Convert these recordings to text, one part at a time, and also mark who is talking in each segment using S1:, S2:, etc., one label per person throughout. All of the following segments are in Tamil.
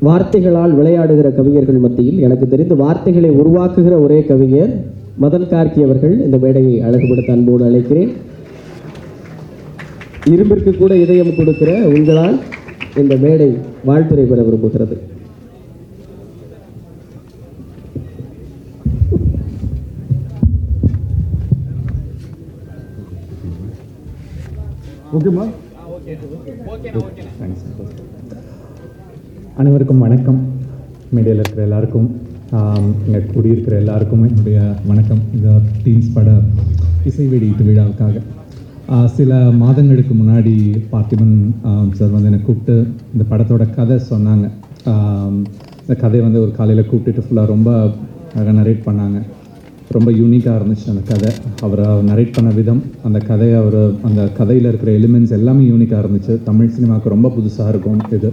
S1: வார்த்தைகளால் விளையாடுகிற கவிஞர்கள் மத்தியில் எனக்கு தெரிந்து வார்த்தைகளை உருவாக்குகிற ஒரே கவிஞர் மதன் கார்கி அவர்கள். இந்த மேடையை அழகுபடுத்த அன்போடு அழைக்கிறேன். இரும்பிற்கு கூட இதயம் கொடுக்கிற உங்களால் இந்த மேடை வாழ்த்துரை பெற விரும்புகிறது.
S2: அனைவருக்கும் வணக்கம். மேடையில் இருக்கிற எல்லாருக்கும், இங்கே கூடியிருக்கிற எல்லாருக்கும் என்னுடைய வணக்கம். இந்த டீம்ஸ் பட இசை வெளியீட்டு விழாவுக்காக சில மாதங்களுக்கு முன்னாடி பார்த்திபன் சார் வந்து என்னை கூப்பிட்டு இந்த படத்தோட கதை சொன்னாங்க. இந்த கதையை வந்து ஒரு காலையில் கூப்பிட்டுட்டு ஃபுல்லாக ரொம்ப அழகாக நரேட் பண்ணாங்க. ரொம்ப யூனிக்காக இருந்துச்சு அந்த கதை. அவர் நரேட் பண்ண விதம், அந்த கதையை அந்த கதையில் இருக்கிற எலிமெண்ட்ஸ் எல்லாமே யூனிக்காக இருந்துச்சு. தமிழ் சினிமாவுக்கு ரொம்ப புதுசாக இருக்கும் இது.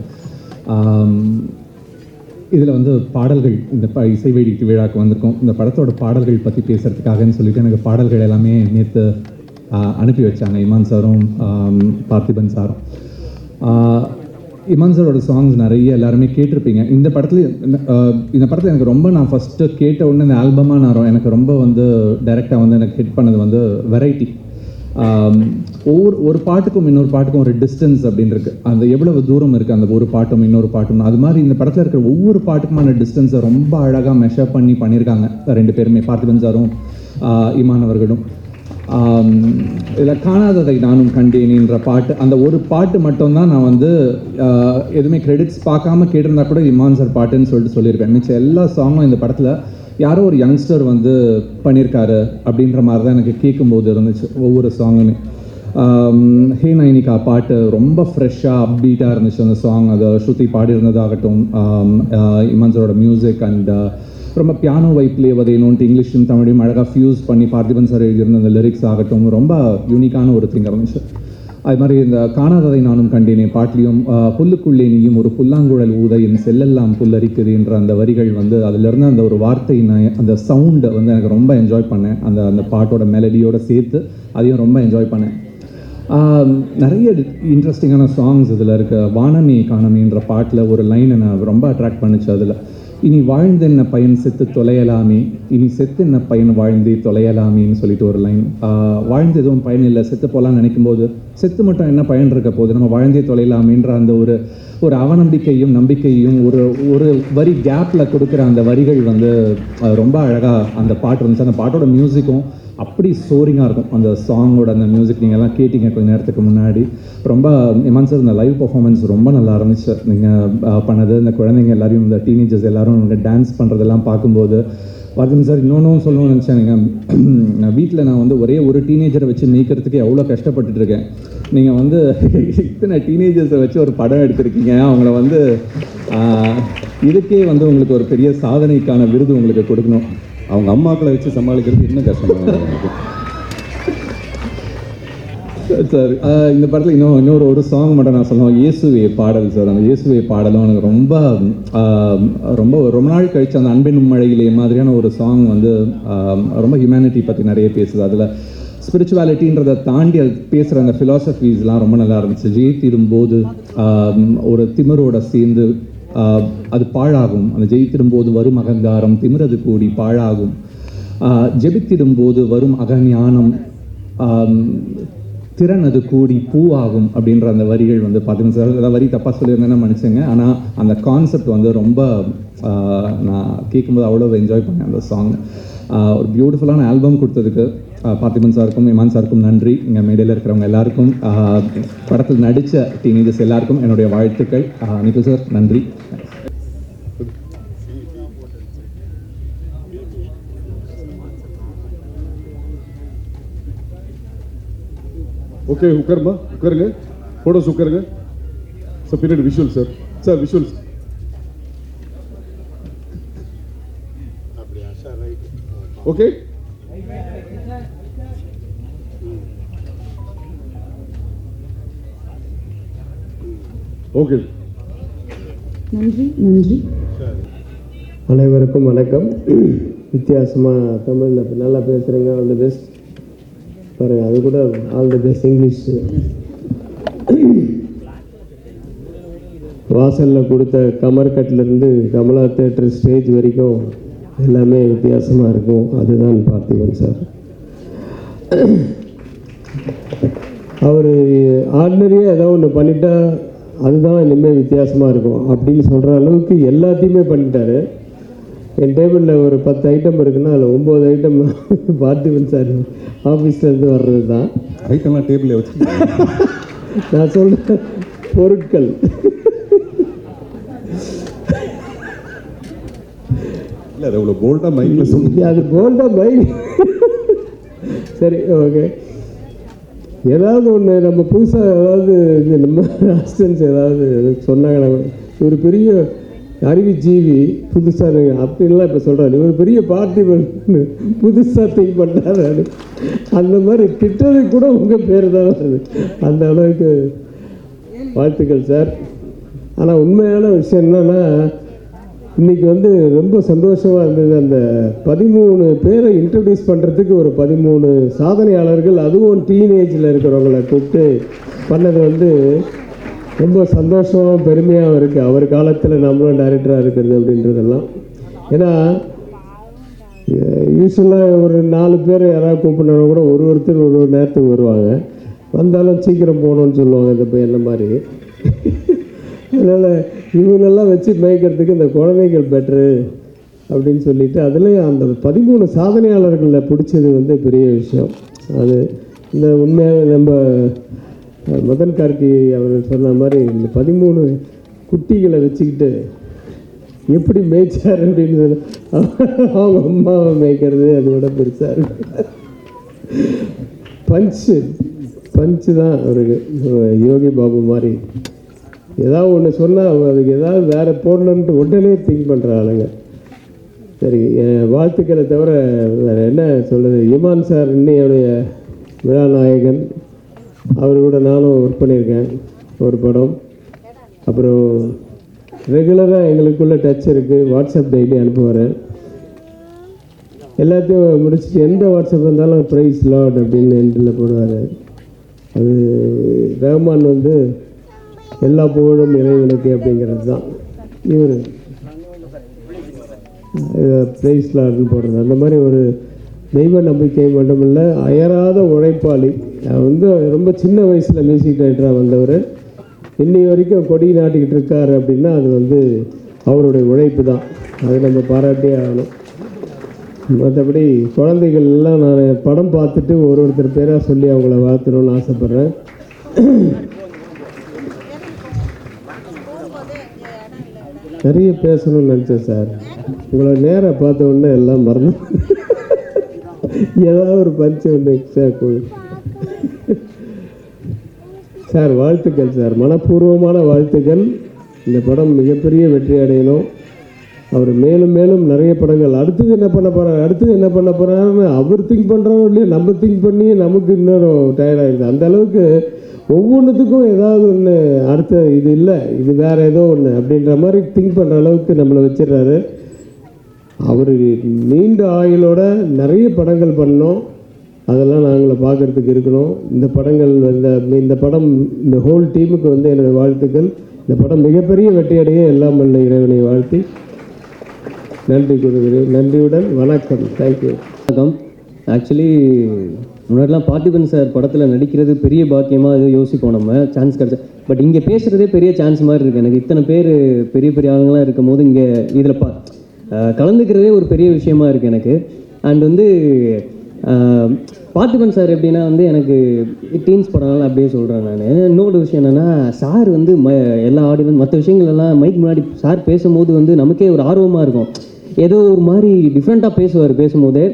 S2: இதில் வந்து பாடல்கள், இந்த இசை வெளியீட்டு விழாவுக்கு வந்திருக்கோம். இந்த படத்தோட பாடல்கள் பற்றி பேசுகிறதுக்காகன்னு சொல்லிட்டு எனக்கு பாடல்கள் எல்லாமே நேற்று அனுப்பி வச்சாங்க இமான் சாரும் பார்த்திபன் சாரும். இமான் சாரோட சாங்ஸ் நிறைய எல்லாருமே கேட்டிருப்பீங்க. இந்த படத்தில் எனக்கு ரொம்ப, நான் ஃபஸ்ட்டு கேட்ட உடனே இந்த ஆல்பமாக நான் எனக்கு ரொம்ப வந்து டைரெக்டாக வந்து எனக்கு ஹிட் பண்ணது வந்து வெரைட்டி. ஒரு பாட்டுக்கும் இன்னொரு பாட்டுக்கும் ஒரு டிஸ்டன்ஸ் அப்படின்னு இருக்குது. அந்த எவ்வளவு தூரம் இருக்குது அந்த ஒரு பாட்டும் இன்னொரு பாட்டும், அது மாதிரி இந்த படத்தில் இருக்கிற ஒவ்வொரு பாட்டுக்குமான டிஸ்டன்ஸை ரொம்ப அழகாக மெஷர் பண்ணியிருக்காங்க ரெண்டு பேருமே, பார்த்திபன் சாரும் இமான் அவர்களும். இதில் காணாததை நானும் கண்டேனின்ற பாட்டு, அந்த ஒரு பாட்டு மட்டும்தான் நான் வந்து எதுவுமே கிரெடிட்ஸ் பார்க்காம கேட்டிருந்தா கூட இமான் சார் பாட்டுன்னு சொல்லியிருப்பேன். மிச்சம் எல்லா சாங்கும் இந்த படத்தில் யாரோ ஒரு யங்ஸ்டர் வந்து பண்ணியிருக்காரு அப்படின்ற மாதிரி தான் எனக்கு கேட்கும்போது இருந்துச்சு ஒவ்வொரு சாங்குமே. ஹே நைனிகா பாட்டு ரொம்ப ஃப்ரெஷ்ஷாக அப்பீட்டாக இருந்துச்சு அந்த சாங். அதை ஸ்ருதி பாடியிருந்ததாகட்டும், இமான் சாரோட மியூசிக் அண்ட் ரொம்ப பியானோ வைப்லேயே வதையணுன்ட்டு இங்கிலீஷும் தமிழையும் அழகாக ஃபியூஸ் பண்ணி பார்த்திபன் சார் எழுதியிருந்த அந்த லிரிக்ஸ் ஆகட்டும் ரொம்ப யூனிக்கான ஒரு திங் இருந்துச்சு. அது மாதிரி இந்த காணாததை நானும் கண்டேனே பாட்டிலையும் புல்லுக்குள்ளே நீயும் ஒரு புல்லாங்குழல் ஊத என் செல்லெல்லாம் புல்லரிக்குது என்ற அந்த வரிகள் வந்து அதிலிருந்து அந்த ஒரு வார்த்தை, அந்த சவுண்டை வந்து எனக்கு ரொம்ப என்ஜாய் பண்ணேன். அந்த பாட்டோட மெலடியோடு சேர்த்து அதையும் ரொம்ப என்ஜாய் பண்ணேன். நிறைய இன்ட்ரெஸ்டிங்கான சாங்ஸ் இதில் இருக்க. வானமே காணமேன்ற பாட்டில் ஒரு லைன் என்னை ரொம்ப அட்ராக்ட் பண்ணிச்சு. அதில் இனி வாழ்ந்தென்ன பயன் செத்து தொலையலாமே, இனி செத்து என்ன பயன் வாழ்ந்தே தொலையலாமேன்னு சொல்லிட்டு ஒரு லைன். வாழ்ந்து எதுவும் பயன் இல்லை, செத்து போகலான்னு நினைக்கும் போது செத்து மட்டும் என்ன பயன் இருக்க போது, நம்ம வாழ்ந்தே தொலையலாமேன்ற அந்த ஒரு அவநம்பிக்கையும் நம்பிக்கையும் ஒரு வரி கேப்பில் கொடுக்குற அந்த வரிகள் வந்து ரொம்ப அழகாக அந்த பாட்டு இருந்துச்சு. அந்த பாட்டோட மியூசிக்கும் அப்படி சோரிங்காக இருக்கும். அந்த சாங்கோட அந்த மியூசிக் நீங்கள் எல்லாம் கேட்டிங்க கொஞ்சம் நேரத்துக்கு முன்னாடி. ரொம்ப இமான் சார் இந்த லைவ் பர்ஃபார்மன்ஸ் ரொம்ப நல்லா இருந்துச்சு. நீங்கள் பண்ணது இந்த குழந்தைங்க எல்லாரையும், இந்த டீனேஜர்ஸ் எல்லாரும் டான்ஸ் பண்ணுறதெல்லாம் பார்க்கும்போது பார்த்திபன் சார் இன்னொன்றும் சொல்லணும்னு நினச்சேன். நான் வீட்டில் நான் வந்து ஒரே ஒரு டீனேஜரை வச்சு மேய்க்கிறதுக்கு எவ்வளோ கஷ்டப்பட்டுட்டு இருக்கேன். நீங்கள் வந்து இத்தனை டீனேஜர்ஸை வச்சு ஒரு படம் எடுத்திருக்கீங்க. அவங்கள வந்து இதுக்கே வந்து உங்களுக்கு ஒரு பெரிய சாதனைக்கான விருது உங்களுக்கு கொடுக்கணும்.
S3: அவங்க அம்மாக்களை வச்சு சமாளிக்கிறது இன்னும் கஷ்டமாக
S2: சார். இந்த படத்தில் இன்னொரு ஒரு சாங் மட்டும் நான் சொல்லுவேன், இயேசுவே பாடல் சார். அந்த இயேசுவே பாடலும் எனக்கு ரொம்ப நாள் கழிச்சு அந்த அன்பின் மழையிலே மாதிரியான ஒரு சாங் வந்து ரொம்ப ஹியூமனிட்டி பற்றி நிறைய பேசுது. அதில் ஸ்பிரிச்சுவாலிட்டின்றதை தாண்டி அது பேசுகிற அந்த ஃபிலாசபிஸ்லாம் ரொம்ப நல்லா இருந்துச்சு. ஜெயித்திடும்போது ஒரு திமிரோட சேர்ந்து அது பாழாகும், அந்த ஜெயித்திடும்போது வரும் அகங்காரம் திமிரது கூடி பாழாகும், ஜெபித்திடும்போது வரும் அகஞானம் திறன் அது கூடி பூவாகும் அப்படின்ற அந்த வரிகள் வந்து பார்த்திபன் சார், ஏதாவது வரி தப்பாக சொல்லியிருந்தேன்னு மன்னிச்சுங்க. ஆனால் அந்த கான்செப்ட் வந்து ரொம்ப நான் கேட்கும்போது அவ்வளோ என்ஜாய் பண்ணேன் அந்த சாங். ஒரு பியூட்டிஃபுல்லான ஆல்பம் கொடுத்ததுக்கு பார்த்திபன் சாருக்கும் இமான் சாருக்கும் நன்றி. இங்கே மேடையில் இருக்கிறவங்க எல்லாருக்கும், படத்தில் நடித்த டீனேஜர்ஸ் எல்லாருக்கும் என்னுடைய வாழ்த்துக்கள். நிகில் சார் நன்றி.
S3: ஓகே, உட்காருங்க, ஃபோட்டோஸ் உட்காருங்க சார். பின்னாடி visual sir visuals. Okay, okay,
S4: நன்றி.
S1: அனைவருக்கும் வணக்கம். வித்தியாசமாக தமிழில் நல்லா பேசுகிறீங்க, ஆல் தி பெஸ்ட். பாருங்க, அது கூட ஆல் தி பெஸ்ட் இங்கிலீஷ்.
S4: வாசலில் கொடுத்த கமர்கட்லேருந்து கமலா தேட்டர் ஸ்டேஜ் வரைக்கும் எல்லாமே வித்தியாசமாக இருக்கும். அதுதான் பார்த்திபன் சார். அவர் ஆர்டினரியாக ஏதோ ஒன்று பண்ணிட்டா அதுதான் இனிமேல் வித்தியாசமாக இருக்கும் அப்படின்னு சொல்கிற அளவுக்கு எல்லாத்தையுமே பண்ணிட்டாரு. என் டேபிளில் ஒரு 10 ஐட்டம் இருக்குன்னா அதில் 9 ஐட்டம் பார்த்திபன் சார் ஆஃபீஸ்லேருந்து வர்றது தான்.
S3: ஐட்டம்லாம் டேபிளில் வச்சு
S4: நான் சொல்கிறேன் பொருட்கள்.
S3: இல்லை அது அவ்வளோ போல்டாக மைக்கில் சொல்லுங்க.
S4: அது போல்டாக மைக். சரி, ஓகே. ஏதாவது ஒன்று நம்ம புதுசாக ஏதாவது நம்ம அசிஸ்டன்ஸ் ஏதாவது சொன்னாங்கன்னா, ஒரு பெரிய அறிவுஜீவி புதுசாக அப்படின்லாம் இப்போ சொல்கிறாரு, ஒரு பெரிய பார்ட்டி புதுசாக திங்க் பண்ணுறாரு. அந்த மாதிரி திட்டது கூட உங்கள் பேர் தான் வருது. அந்த அளவுக்கு வாழ்த்துக்கள் சார். ஆனால் உண்மையான விஷயம் என்னன்னா, இன்றைக்கி ரொம்ப சந்தோஷமாக இருந்தது. அந்த 13 பேரை இன்ட்ரடியூஸ் பண்ணுறதுக்கு ஒரு 13 சாதனையாளர்கள், அதுவும் டீனேஜில் இருக்கிறவங்கள கூப்பிட்டு பண்ணது ரொம்ப சந்தோஷமாகவும் பெருமையாகவும் இருக்குது. அவர் காலத்தில் நம்மளும் டைரக்டராக இருக்கிறது அப்படின்றதெல்லாம். ஏன்னா யூஸ்வலாக ஒரு 4 பேர் யாராவது கூப்பிட்றவங்க கூட ஒருத்தர் ஒரு நேரத்துக்கு வருவாங்க, வந்தாலும் சீக்கிரம் போகணுன்னு சொல்லுவாங்க. இந்த பையன் என்ன மாதிரி. அதனால் இவங்களெல்லாம் வச்சு மேய்க்கிறதுக்கு இந்த குழந்தைகள் பெட்ரு அப்படின்னு சொல்லிட்டு அதுலேயும் அந்த 13 சாதனையாளர்களில் பிடிச்சது பெரிய விஷயம். அது இந்த உண்மையாக நம்ம மதன் கார்கி அவர் சொன்ன மாதிரி இந்த 13 குட்டிகளை வச்சுக்கிட்டு எப்படி மேய்ச்சார் அப்படின்னு அவங்க அம்மாவை மேய்க்கிறது அதை விட பெருசாக இருக்கு. பஞ்சு தான் அவருக்கு யோகி பாபு மாதிரி. ஏதாவது ஒன்று சொன்னால் அதுக்கு ஏதாவது வேறு போடணுன்ட்டு உடனே திங்க் பண்ணுற ஆளுங்க. சரி, வாழ்த்துக்களை தவிர வேறு என்ன சொல்கிறது. இமான் சார் இன்னையுடைய விழா நாயகன், அவர் கூட நானும் ஒர்க் பண்ணியிருக்கேன் ஒரு படம். அப்புறம் ரெகுலராக எங்களுக்குள்ளே டச் இருக்குது. வாட்ஸ்அப் டெய்லி அனுப்புவார். எல்லாத்தையும் முடிச்சுட்டு எந்த வாட்ஸ்அப் இருந்தாலும் ப்ரைஸ் லார்ட் அப்படின்னு எண்டில் போடுவார். அது ரஹ்மான் எல்லா புகழும் இறைவனுக்கு அப்படிங்கிறது தான். இவர் ப்ரைஸ் லார்ட்னு போடுறது. அந்த மாதிரி ஒரு தெய்வ நம்பிக்கை மட்டுமில்லை, அயராத உழைப்பாளி. ரொம்ப சின்ன வயசில் மியூசிக் டைரக்டராக வந்தவர் இன்னி வரைக்கும் கொடி நாட்டிக்கிட்டு இருக்கார் அப்படின்னா அது அவருடைய உழைப்பு தான். அதை நம்ம பாராட்டே ஆகணும். மற்றபடி குழந்தைகள் எல்லாம் நான் படம் பார்த்துட்டு ஒருத்தர் பேராக சொல்லி அவங்கள வாழ்த்தணும்னு ஆசைப்பட்றேன். நிறைய பேசணும்னு நினச்சேன் சார். உங்களை நேராக பார்த்த உடனே எல்லாம் மறந்து ஏதாவது ஒரு பஞ்சு எக்ஸ்ட்ரா சார். வாழ்த்துக்கள் சார், மனப்பூர்வமான வாழ்த்துக்கள். இந்த படம் மிகப்பெரிய வெற்றி அடையணும். அவர் மேலும் மேலும் நிறைய படங்கள் அடுத்தது என்ன பண்ண போகிறாருன்னு அவர் திங்க் பண்ணுறோம் இல்லையா, நம்ம திங்க் பண்ணி நமக்கு இன்னும் டயர்டாகிடுது. அந்த அளவுக்கு ஒவ்வொன்றுத்துக்கும் ஏதாவது ஒன்று அடுத்த இது இல்லை, இது வேறு ஏதோ ஒன்று அப்படின்ற மாதிரி திங்க் பண்ணுற அளவுக்கு நம்மளை வச்சிடுறாரு. அவர் நீண்ட ஆயுளோட நிறைய படங்கள் பண்ணோம். அதெல்லாம் நாங்களை பார்க்குறதுக்கு இருக்கணும். இந்த படங்கள் இந்த படம் இந்த ஹோல் டீமுக்கு என்னுடைய வாழ்த்துக்கள். இந்த படம் மிகப்பெரிய வெற்றியடைய எல்லாம் வல்ல இறைவனை வாழ்த்தி நன்றி கூறுகிறேன். நன்றியுடன் வணக்கம். தேங்க்யூ.
S1: வணக்கம். ஆக்சுவலி முன்னாடிலாம் பார்த்திபன் சார் படத்தில் நடிக்கிறது பெரிய பாக்கியமாக அது யோசிப்போம், நம்ம சான்ஸ் கிடச்சா. பட் இங்கே பேசுகிறதே பெரிய சான்ஸ் மாதிரி இருக்குது எனக்கு. இத்தனை பேர் பெரிய பெரிய ஆளுங்களாம் இருக்கும் போது இங்கே இதில் கலந்துக்கிறதே ஒரு பெரிய விஷயமா இருக்குது எனக்கு. அண்ட் பார்த்திபன் சார் எப்படின்னா எனக்கு டீன்ஸ் படம்லாம் அப்படியே சொல்கிறேன் நான். இன்னொரு விஷயம் என்னென்னா, சார் எல்லா ஆடியன்ஸ் மற்ற விஷயங்கள்லாம் மைக் முன்னாடி சார் பேசும்போது நமக்கே ஒரு ஆர்வமாக இருக்கும். ஏதோ ஒரு மாதிரி டிஃப்ரெண்ட்டாக பேசுவார் பேசும்போது.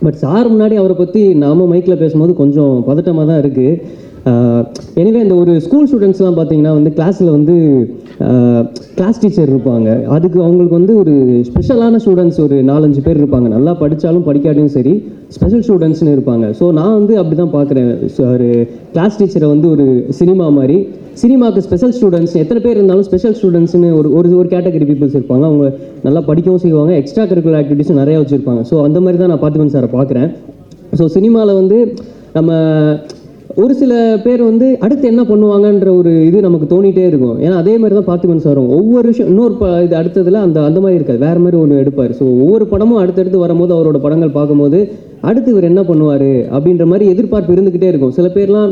S1: பட் சார் முன்னாடி அவரை பற்றி நாம் மைக்கில் பேசும்போது கொஞ்சம் பதட்டமாக தான் இருக்குது. எனிவே இந்த ஒரு ஸ்கூல் ஸ்டூடெண்ட்ஸ்லாம் பார்த்தீங்கன்னா கிளாஸில் கிளாஸ் டீச்சர் இருப்பாங்க. அதுக்கு அவங்களுக்கு ஒரு ஸ்பெஷலான ஸ்டூடெண்ட்ஸ் ஒரு 4-5 பேர் இருப்பாங்க. நல்லா படித்தாலும் படிக்காட்டியும் சரி ஸ்பெஷல் ஸ்டூடெண்ட்ஸ்னு இருப்பாங்க. ஸோ நான் அப்படி தான் பார்க்குறேன். ஒரு கிளாஸ் டீச்சரை ஒரு சினிமா மாதிரி, சினிமாவுக்கு ஸ்பெஷல் ஸ்டூடெண்ட்ஸ் எத்தனை பேர் இருந்தாலும் ஸ்பெஷல் ஸ்டூடெண்ட்ஸ்னு ஒரு கேட்டகரி பீப்புள்ஸ் இருப்பாங்க. அவங்க நல்லா படிக்கவும் செய்வாங்க, எக்ஸ்ட்ரா கரிக்குலர் ஆக்டிவிட்டீஸும் நிறையா வச்சுருப்பாங்க. ஸோ அந்த மாதிரி தான் நான் பார்த்திபன் சாரை பார்க்குறேன். ஸோ சினிமாவில் நம்ம ஒரு சில பேர் வந்து அடுத்து என்ன பண்ணுவாங்கன்ற ஒரு இது நமக்கு தோணிகிட்டே இருக்கும். ஏன்னா அதே மாதிரி தான் பார்த்திபன் சார் ஒவ்வொரு விஷயம் இன்னொரு இது அடுத்ததில் அந்த மாதிரி இருக்காது, வேறு மாதிரி ஒன்று எடுப்பார். ஸோ ஒவ்வொரு படமும் அடுத்தடுத்து வரும்போது அவரோட படங்கள் பார்க்கும்போது அடுத்து இவர் என்ன பண்ணுவார் அப்படின்ற மாதிரி எதிர்பார்ப்பு இருந்துக்கிட்டே இருக்கும். சில பேர்லாம்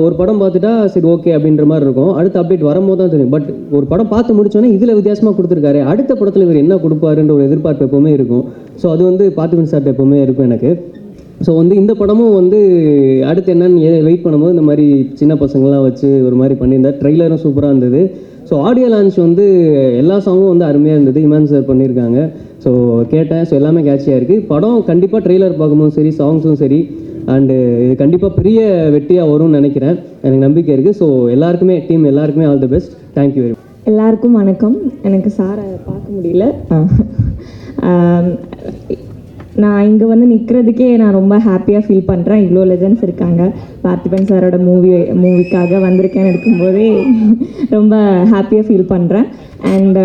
S1: ஒரு படம் பார்த்துட்டா சரி ஓகே அப்படின்ற மாதிரி இருக்கும், அடுத்த அப்டேட் வரும்போது தான் தெரியும். பட் ஒரு படம் பார்த்து முடிச்சோன்னே இதில் வித்தியாசமாக கொடுத்துருக்காரு, அடுத்த படத்தில் இவர் என்ன கொடுப்பாருன்ற ஒரு எதிர்பார்ப்பு எப்போவுமே இருக்கும். ஸோ அது வந்து பார்த்திபன் சார்ட்ட எப்போவுமே இருக்கும் எனக்கு. ஸோ வந்து இந்த படமும் வந்து அடுத்து என்னன்னு வெயிட் பண்ணும்போது இந்த மாதிரி சின்ன பசங்களாம் வச்சு ஒரு மாதிரி பண்ணியிருந்தார். ட்ரெய்லரும் சூப்பராக இருந்தது. ஸோ ஆடியோ லான்ச் வந்து எல்லா சாங்கும் வந்து அருமையாக இருந்தது, இமான் சார் பண்ணியிருக்காங்க. ஸோ கேட்டேன், ஸோ எல்லாமே கேட்சியாக இருக்குது. படம் கண்டிப்பாக ட்ரெய்லர் பார்க்கும்போது சரி, சாங்ஸும் சரி, அண்டு இது கண்டிப்பாக பெரிய வெற்றியாக வரும்னு நினைக்கிறேன், எனக்கு நம்பிக்கை இருக்குது. ஸோ எல்லாருக்குமே டீம் எல்லாருக்குமே all the best. Thank you very much.
S5: எல்லாருக்கும் வணக்கம். எனக்கு சாரை பார்க்க முடியல, நான் இங்கே வந்து நிற்கிறதுக்கே நான் ரொம்ப ஹாப்பியாக ஃபீல் பண்ணுறேன். இவ்வளோ லெஜண்ட்ஸ் இருக்காங்க. பார்த்திபன் சாரோட மூவிக்காக வந்திருக்கேன்னு இருக்கும்போதே ரொம்ப ஹாப்பியாக ஃபீல் பண்ணுறேன். அண்ட்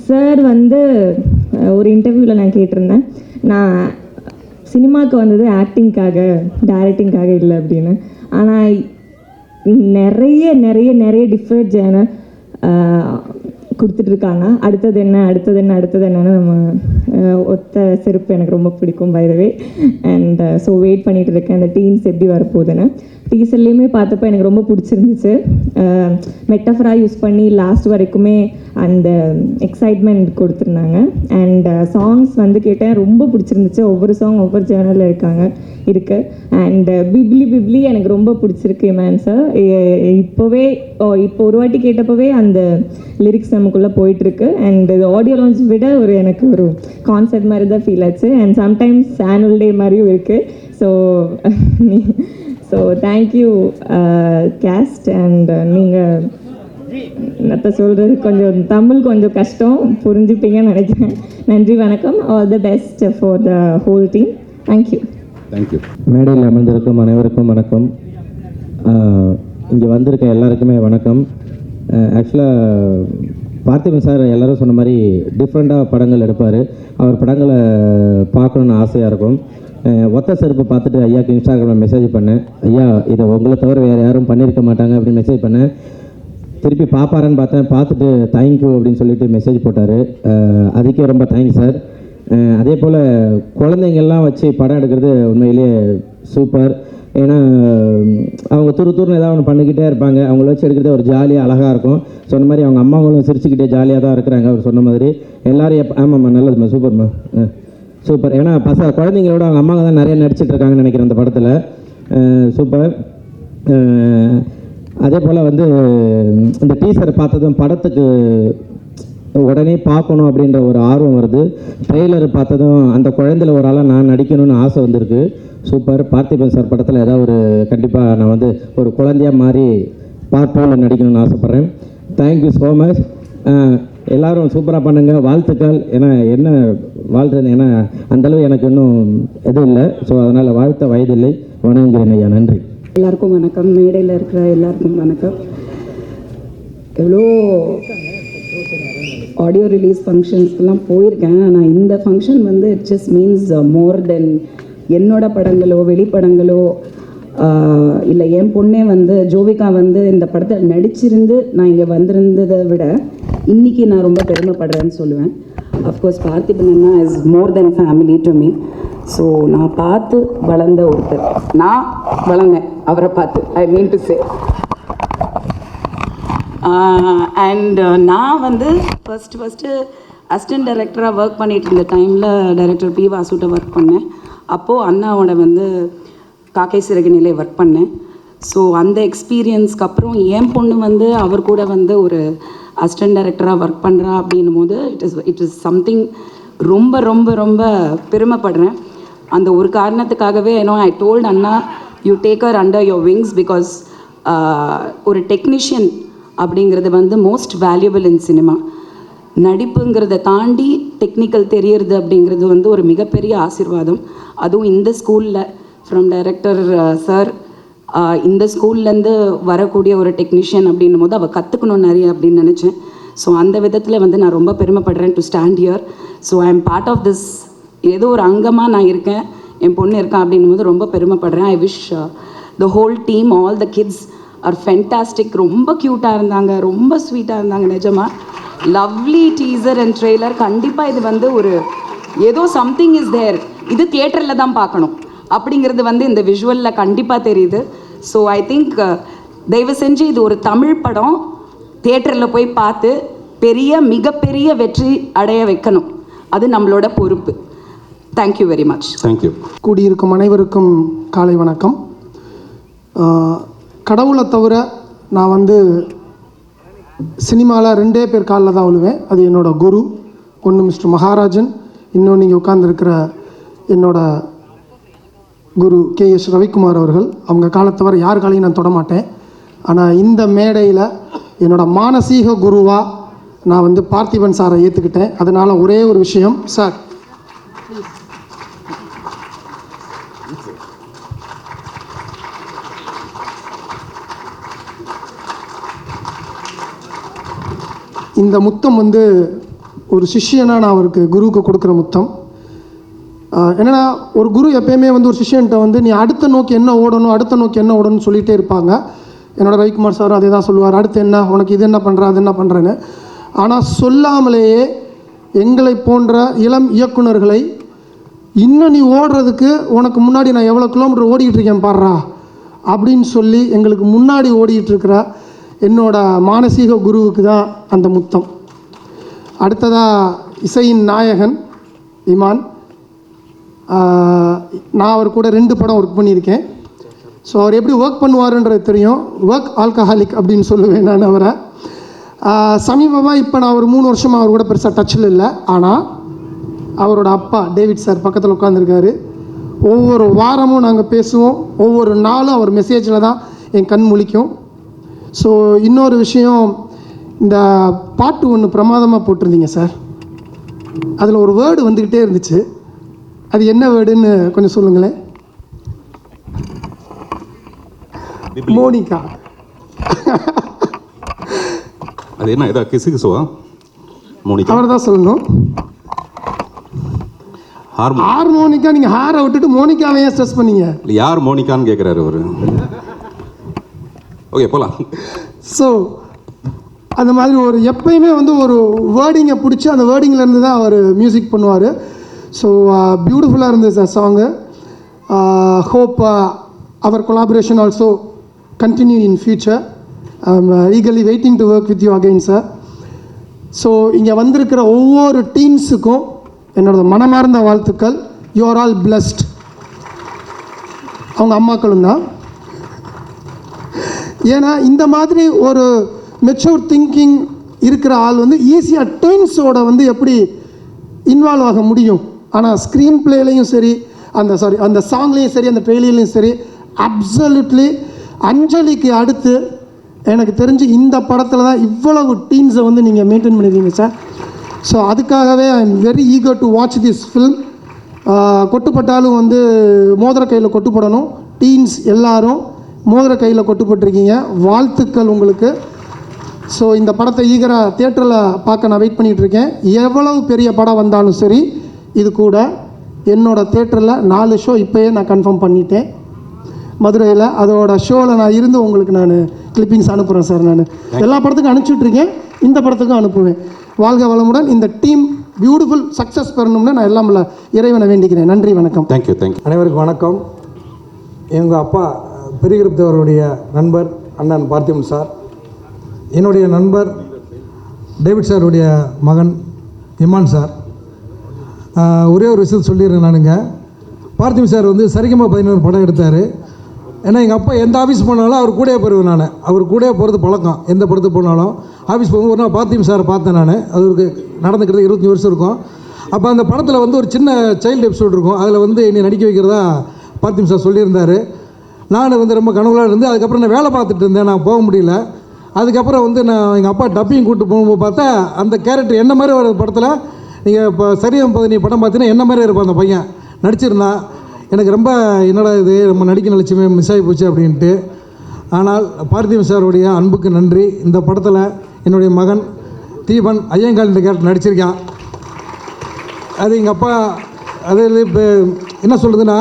S5: சார் வந்து ஒரு இன்டர்வியூவில் நான் கேட்டிருந்தேன், நான் சினிமாவுக்கு வந்தது ஆக்டிங்காக டைரக்டிங்காக இல்லை அப்படின்னு. ஆனால் நிறைய நிறைய நிறைய டிஃப்ரெண்ட் ஜேனர் கொடுத்துட்ருக்காங்க. அடுத்தது என்னன்னு நம்ம ஒத்த செருப்பு எனக்கு ரொம்ப பிடிக்கும் by the way. And so wait பண்ணிகிட்டு இருக்கேன் அந்த டீன்ஸ் எப்படி வரப்போகுதுன்னு. டீசர்லேயுமே பார்த்தப்போ எனக்கு ரொம்ப பிடிச்சிருந்துச்சு. மெட்டஃபராக யூஸ் பண்ணி லாஸ்ட் வரைக்குமே அந்த எக்ஸைட்மெண்ட் கொடுத்துருந்தாங்க. அண்ட் சாங்ஸ் வந்து கேட்டேன், ரொம்ப பிடிச்சிருந்துச்சு. ஒவ்வொரு சாங் ஒவ்வொரு ஜேர்னலில் இருக்குது. அண்ட் பிப்ளி எனக்கு ரொம்ப பிடிச்சிருக்கு இமான் சார். இப்போ ஒரு வாட்டி கேட்டப்போவே அந்த லிரிக்ஸ் நமக்குள்ளே போயிட்டுருக்கு. அண்ட் இது ஆடியோ லான்ச் விட எனக்கு ஒரு கான்செர்ட் மாதிரி தான் ஃபீல் ஆச்சு. அண்ட் சம்டைம்ஸ் ஆனுவல் டே மாதிரியும் இருக்குது. So thank you caste. அண்ட் நீங்கள் என்னத்த சொல்கிறது, கொஞ்சம் தமிழ் கொஞ்சம் கஷ்டம், புரிஞ்சுப்பீங்கன்னு நினைக்கிறேன். நன்றி, வணக்கம். All the best for the whole team. Thank you.
S3: Thank you.
S6: மேடையில் அமர்ந்திருக்கும் அனைவருக்கும் வணக்கம். இங்கே வந்திருக்க எல்லாருக்குமே வணக்கம். ஆக்சுவலாக பார்த்திபன் சார் எல்லோரும் சொன்ன மாதிரி டிஃப்ரெண்ட்டாக படங்கள் எடுப்பார். அவர் படங்களை பார்க்கணுன்னு ஆசையாக இருக்கும். ஒத்த செருப்பு பார்த்துட்டு ஐயாவுக்கு இன்ஸ்டாகிராமில் மெசேஜ் பண்ணேன், ஐயா இதை உங்களை தவிர வேறு யாரும் பண்ணியிருக்க மாட்டாங்க அப்படின்னு மெசேஜ் பண்ணேன். திருப்பி பார்ப்பாரன்னு பார்த்தேன், பார்த்துட்டு தேங்க்யூ அப்படின்னு சொல்லிட்டு மெசேஜ் போட்டார். அதுக்கே ரொம்ப தேங்க்ஸ் சார். அதே போல் குழந்தைங்கள்லாம் வச்சு படம் எடுக்கிறது உண்மையிலேயே சூப்பர். ஏன்னா அவங்க துருன்னு ஏதாவது ஒன்று பண்ணிக்கிட்டே இருப்பாங்க, அவங்கள வச்சு எடுக்கிறதே ஒரு ஜாலியாக அழகாக இருக்கும். சொன்ன மாதிரி அவங்க அம்மாங்களும் சிரிச்சுக்கிட்டே ஜாலியாக தான் இருக்கிறாங்க. அவர் சொன்ன மாதிரி எல்லோரும் ஆமாம்மா நல்லதும்மா சூப்பர்மா சூப்பர். ஏன்னா குழந்தைங்களோட அவங்க அம்மாங்க தான் நிறைய நடிச்சிட்டு இருக்காங்கன்னு நினைக்கிறேன் அந்த படத்தில். சூப்பர். அதே போல் வந்து இந்த டீசரை பார்த்ததும் படத்துக்கு உடனே பார்க்கணும் அப்படின்ற ஒரு ஆர்வம் வருது. ட்ரெய்லர் பார்த்ததும் அந்த குழந்தையில் ஒரு ஆளாக நான் நடிக்கணும்னு ஆசை வந்திருக்கு. சூப்பர். பார்த்திபன் சார் படத்தில் ஏதாவது ஒரு கண்டிப்பாக நான் வந்து ஒரு குழந்தையாக மாறி பார்ப்போம்ல நடிக்கணும்னு ஆசைப்பட்றேன். Thank you so much. எல்லோரும் சூப்பராக பண்ணுங்கள், வாழ்த்துக்கள். ஏன்னா என்ன வாழ்த்துறது, ஏன்னா அந்தளவு எனக்கு இன்னும் எதுவும் இல்லை. ஸோ அதனால் வாழ்த்த வயதில்லை, வணங்குகிறேன் ஐயா. நன்றி.
S7: எல்லாருக்கும் வணக்கம். மேடையில் இருக்கிற எல்லாருக்கும் வணக்கம். எவ்வளோ ஆடியோ ரிலீஸ் ஃபங்க்ஷன்ஸ்க்கெலாம் போயிருக்கேன். ஆனால் இந்த ஃபங்க்ஷன் வந்து இட் ஜஸ்ட் மீன்ஸ் மோர் தென் என்னோட படங்களோ வெளிப்படங்களோ இல்லை என் பொண்ணே வந்து ஜோவிகா வந்து இந்த படத்தை நடிச்சிருந்து நான் இங்கே வந்திருந்ததை விட இன்றைக்கி நான் ரொம்ப பெருமைப்படுறேன்னு சொல்லுவேன். Of course Parthiban Anna is more then family to me. So நான் பார்த்து வளர்ந்த ஒருத்தர், நான் வளர்ந்தேன் அவரை பார்த்து, ஐ மீன் டு சே. அண்ட் நான் வந்து ஃபஸ்ட்டு அசிஸ்டன்ட் டைரக்டராக ஒர்க் பண்ணிகிட்டு இருந்த டைமில் டைரக்டர் பி வாசுட்ட ஒர்க் பண்ணேன். அப்போது அண்ணாவோட வந்து காக்கை சிறகு நிலை ஒர்க் பண்ணேன். ஸோ அந்த எக்ஸ்பீரியன்ஸ்க்கு அப்புறம் என் பொண்ணு வந்து அவர் கூட வந்து ஒரு அசிஸ்டன்ட் டைரக்டராக ஒர்க் பண்ணுறா அப்படின்னும் போது இட் இஸ் சம்திங் ரொம்ப ரொம்ப ரொம்ப பெருமைப்படுறேன். அந்த ஒரு காரணத்துக்காகவே ஐ டோல்ட் அண்ணா, you take her under your wings, because ஒரு டெக்னீஷியன் அப்படிங்கிறது வந்து மோஸ்ட் வேல்யூபிள் இன் சினிமா. நடிப்புங்கிறத தாண்டி டெக்னிக்கல் தெரியறது அப்படிங்கிறது வந்து ஒரு மிகப்பெரிய ஆசீர்வாதம். அதுவும் இந்த ஸ்கூலில் ஃப்ரம் டைரக்டர் சார் இந்த ஸ்கூல்லேருந்து வரக்கூடிய ஒரு டெக்னீஷியன் அப்படின்னும் போது அவள் கற்றுக்கணும் நிறைய அப்படின்னு நினச்சேன். ஸோ அந்த விதத்தில் வந்து நான் ரொம்ப பெருமைப்படுறேன் to stand here. So I am part of this, ஏதோ ஒரு அங்கமாக நான் இருக்கேன், என் பொண்ணு இருக்கேன் அப்படின்னும் போது ரொம்ப பெருமைப்படுறேன். I wish the whole team, all the kids are fantastic. ரொம்ப க்யூட்டாக இருந்தாங்க, ரொம்ப ஸ்வீட்டாக இருந்தாங்க. நிஜமாக லவ்லி டீசர் அண்ட் ட்ரெய்லர். கண்டிப்பாக இது வந்து ஒரு ஏதோ சம்திங் இஸ் தேர், இது தியேட்டரில் தான் பார்க்கணும் அப்படிங்கிறது வந்து இந்த விஷுவலில் கண்டிப்பாக தெரியுது. ஸோ ஐ திங்க் தயவு செஞ்சு இது ஒரு தமிழ் படம், தியேட்டரில் போய் பார்த்து மிகப்பெரிய வெற்றி அடைய வைக்கணும். அது நம்மளோட பொறுப்பு. Thank you very much.
S8: தேங்க்யூ.
S9: கூடியிருக்கும் அனைவருக்கும் காலை வணக்கம். கடவுளை தவிர நான் வந்து சினிமாவில் 2 பேர் காலில் தான் விழுவேன். அது என்னோட குரு, ஒன்று மிஸ்டர் மகாராஜன், இன்னொன்று நீங்கள் உட்கார்ந்துருக்கிற என்னோட குரு KS ரவிக்குமார் அவர்கள். அவங்க காலத்தை தவிர யார் காலையும் நான் தொடமாட்டேன். ஆனால் இந்த மேடையில் என்னோட மானசீக குருவாக நான் வந்து பார்த்திபன் சாரை ஏற்றுக்கிட்டேன். அதனால் ஒரே ஒரு விஷயம் சார், இந்த முத்தம் வந்து ஒரு சிஷ்யனாக நான் அவருக்கு குருவுக்கு கொடுக்குற முத்தம். என்னென்னா, ஒரு குரு எப்பயுமே வந்து ஒரு சிஷ்யன்ட்ட வந்து நீ அடுத்த நோக்கி என்ன ஓடணும், அடுத்த நோக்கி என்ன ஓடணும்னு சொல்லிகிட்டே இருப்பாங்க. என்னோட ரவிக்குமார் சார் அதே தான் சொல்லுவார், அடுத்து என்ன, உனக்கு இது என்ன பண்ணுற, அது என்ன பண்ணுறேன்னு. ஆனால் சொல்லாமலேயே எங்களை போன்ற இளம் இயக்குனர்களை இன்னும் நீ ஓடுறதுக்கு உனக்கு முன்னாடி நான் எவ்வளோ கிலோமீட்டர் ஓடிக்கிட்டு இருக்கேன் பாடுறா அப்படின்னு சொல்லி எங்களுக்கு முன்னாடி ஓடிக்கிட்டு இருக்கிற என்னோட மானசீக குருவுக்கு தான் அந்த முத்தம். அடுத்ததாக இசையின் நாயகன் இமான். நான் அவர் கூட 2 படம் ஒர்க் பண்ணியிருக்கேன். ஸோ அவர் எப்படி ஒர்க் பண்ணுவாருன்றது தெரியும். ஒர்க் ஆல்கஹாலிக் அப்படின்னு சொல்லுவேன் நான் அவரை. சமீபமாக இப்போ நான் ஒரு 3 வருஷமாக அவர் கூட பெருசாக டச்சில் இல்லை. ஆனால் அவரோட அப்பா டேவிட் சார் பக்கத்தில் உட்காந்துருக்காரு. ஒவ்வொரு வாரமும் நாங்கள் பேசுவோம், ஒவ்வொரு நாளும் அவர் மெசேஜில் தான் என் கண் முழிக்கும். ஸோ இன்னொரு விஷயம், இந்த பாட்டு ஒன்று பிரமாதமாக போட்டிருந்தீங்க சார், அதில் ஒரு வேர்டு வந்துக்கிட்டே இருந்துச்சு. அது என்ன வேர்டுன்னு கொஞ்சம் சொல்லுங்களேன். மோனிகா.
S8: அது என்ன, ஏதா கிசுகிசுவா? மோனிகா
S9: அவர் தான் சொல்லணும். ஹார்மோனிக்கா. நீங்கள் ஹாரை விட்டுட்டு மோனிகாவை ஏன் ஸ்ட்ரெஸ் பண்ணீங்க?
S8: யார் மோனிகான்னு கேட்குறாரு அவர். ஓகே, போகலாம்.
S9: ஸோ அந்த மாதிரி ஒரு எப்பயுமே வந்து ஒரு வேர்டிங்கை பிடிச்சி அந்த வேர்டிங்லேருந்து தான் அவர் மியூசிக் பண்ணுவார். ஸோ பியூட்டிஃபுல்லாக இருந்தது சார் சாங்கு. ஹோப் அவர் collaboration also continue in future. I am eagerly waiting to work with you again sir. So இங்கே வந்திருக்கிற ஒவ்வொரு டீம்ஸுக்கும் என்னோட மனமார்ந்த வாழ்த்துக்கள். You are all blessed. அவங்க அம்மாக்களும் தான். ஏன்னா இந்த மாதிரி ஒரு மெச்சூர் திங்கிங் இருக்கிற ஆள் வந்து ஈஸியாக டீம்ஸோட வந்து எப்படி இன்வால்வ் ஆக முடியும். ஆனால் ஸ்க்ரீன் பிளேலையும் சரி, அந்த சாங்லேயும் சரி, அந்த ட்ரெயிலையும் சரி, அப்சல்யூட்லி அஞ்சலிக்கு அடுத்து எனக்கு தெரிஞ்சு இந்த படத்தில் தான் இவ்வளவு டீம்ஸை வந்து நீங்கள் மெயின்டைன் பண்ணியிருக்கீங்க சார். ஸோ அதுக்காகவே I am very eager to watch this film. கொட்டுப்பட்டாலும் வந்து மோதிர கையில் கொட்டுப்படணும். டீன்ஸ் எல்லாரும் மோதிர கையில் கொட்டுப்பட்டிருக்கீங்க. வாழ்த்துக்கள் உங்களுக்கு. ஸோ இந்த படத்தை ஈகராக தியேட்டரில் பார்க்க நான் வெயிட் பண்ணிகிட்ருக்கேன். எவ்வளவு பெரிய படம் வந்தாலும் சரி, இது கூட என்னோடய தியேட்டரில் 4 ஷோ இப்போயே நான் கன்ஃபார்ம் பண்ணிட்டேன் மதுரையில். அதோட ஷோவில் நான் இருந்து உங்களுக்கு நான் கிளிப்பிங்ஸ் அனுப்புகிறேன் சார். நான் எல்லா படத்துக்கும் அனுப்பிச்சுட்ருக்கேன், இந்த படத்துக்கும் அனுப்புவேன். வாழ்க வளமுடன். இந்த டீம் பியூட்டிஃபுல் சக்ஸஸ் பெறணும்னு நான் எல்லாம் இறைவனை வேண்டிக்கிறேன். நன்றி, வணக்கம்.
S8: தேங்க்யூ. தேங்க்யூ.
S10: அனைவருக்கும் வணக்கம். எங்கள் அப்பா பெரியகிருப்தவருடைய நண்பர் அண்ணன் பார்த்திபன் சார், என்னுடைய நண்பர் டேவிட் சாருடைய மகன் இமான் சார். ஒரே ஒரு விஷயம் சொல்லிடுறேன் நானுங்க. பார்த்திபன் சார் வந்து சரிகமா 11 படம் எடுத்தார். ஏன்னா எங்கள் அப்பா எந்த ஆஃபீஸ் போனாலும் அவர் கூடயே போயிடுவேன். நான் அவர் கூடயே போகிறது பழக்கம். எந்த படத்துக்கு போனாலும் ஆஃபீஸ் போகும்போது ஒரு நாள் பார்த்திபன் சாரை பார்த்தேன் நான். அது ஒரு நடந்துக்கிறது 25 வருஷம் இருக்கும். அப்போ அந்த படத்தில் வந்து ஒரு சின்ன சைல்டு எபிசோட் இருக்கும். அதில் வந்து என்னை நடிக்க வைக்கிறதா பார்த்திபன் சார் சொல்லியிருந்தார். நான் வந்து ரொம்ப கனவுலாக இருந்து அதுக்கப்புறம் நான் வேலை பார்த்துட்டு இருந்தேன், நான் போக முடியல. அதுக்கப்புறம் வந்து நான் எங்கள் அப்பா டப்பிங் கூப்பிட்டு போகும்போது பார்த்தா அந்த கேரக்டர் என்ன மாதிரி ஒரு படத்தில் நீங்கள் இப்போ சரியம் 15 படம் பார்த்தீங்கன்னா என்ன மாதிரி இருப்பான் அந்த பையன் நடிச்சிருந்தான். எனக்கு ரொம்ப என்னடா இது நம்ம நடிக்க நிலட்சியமே மிஸ் ஆகி போச்சு அப்படின்ட்டு. ஆனால் பார்த்திபன் சாருடைய அன்புக்கு நன்றி. இந்த படத்தில் என்னுடைய மகன் தீபன் ஐயங்கால் இந்த கேரக்டர் நடிச்சிருக்கான். அது எங்கள் அப்பா அது இப்போ என்ன சொல்கிறதுன்னா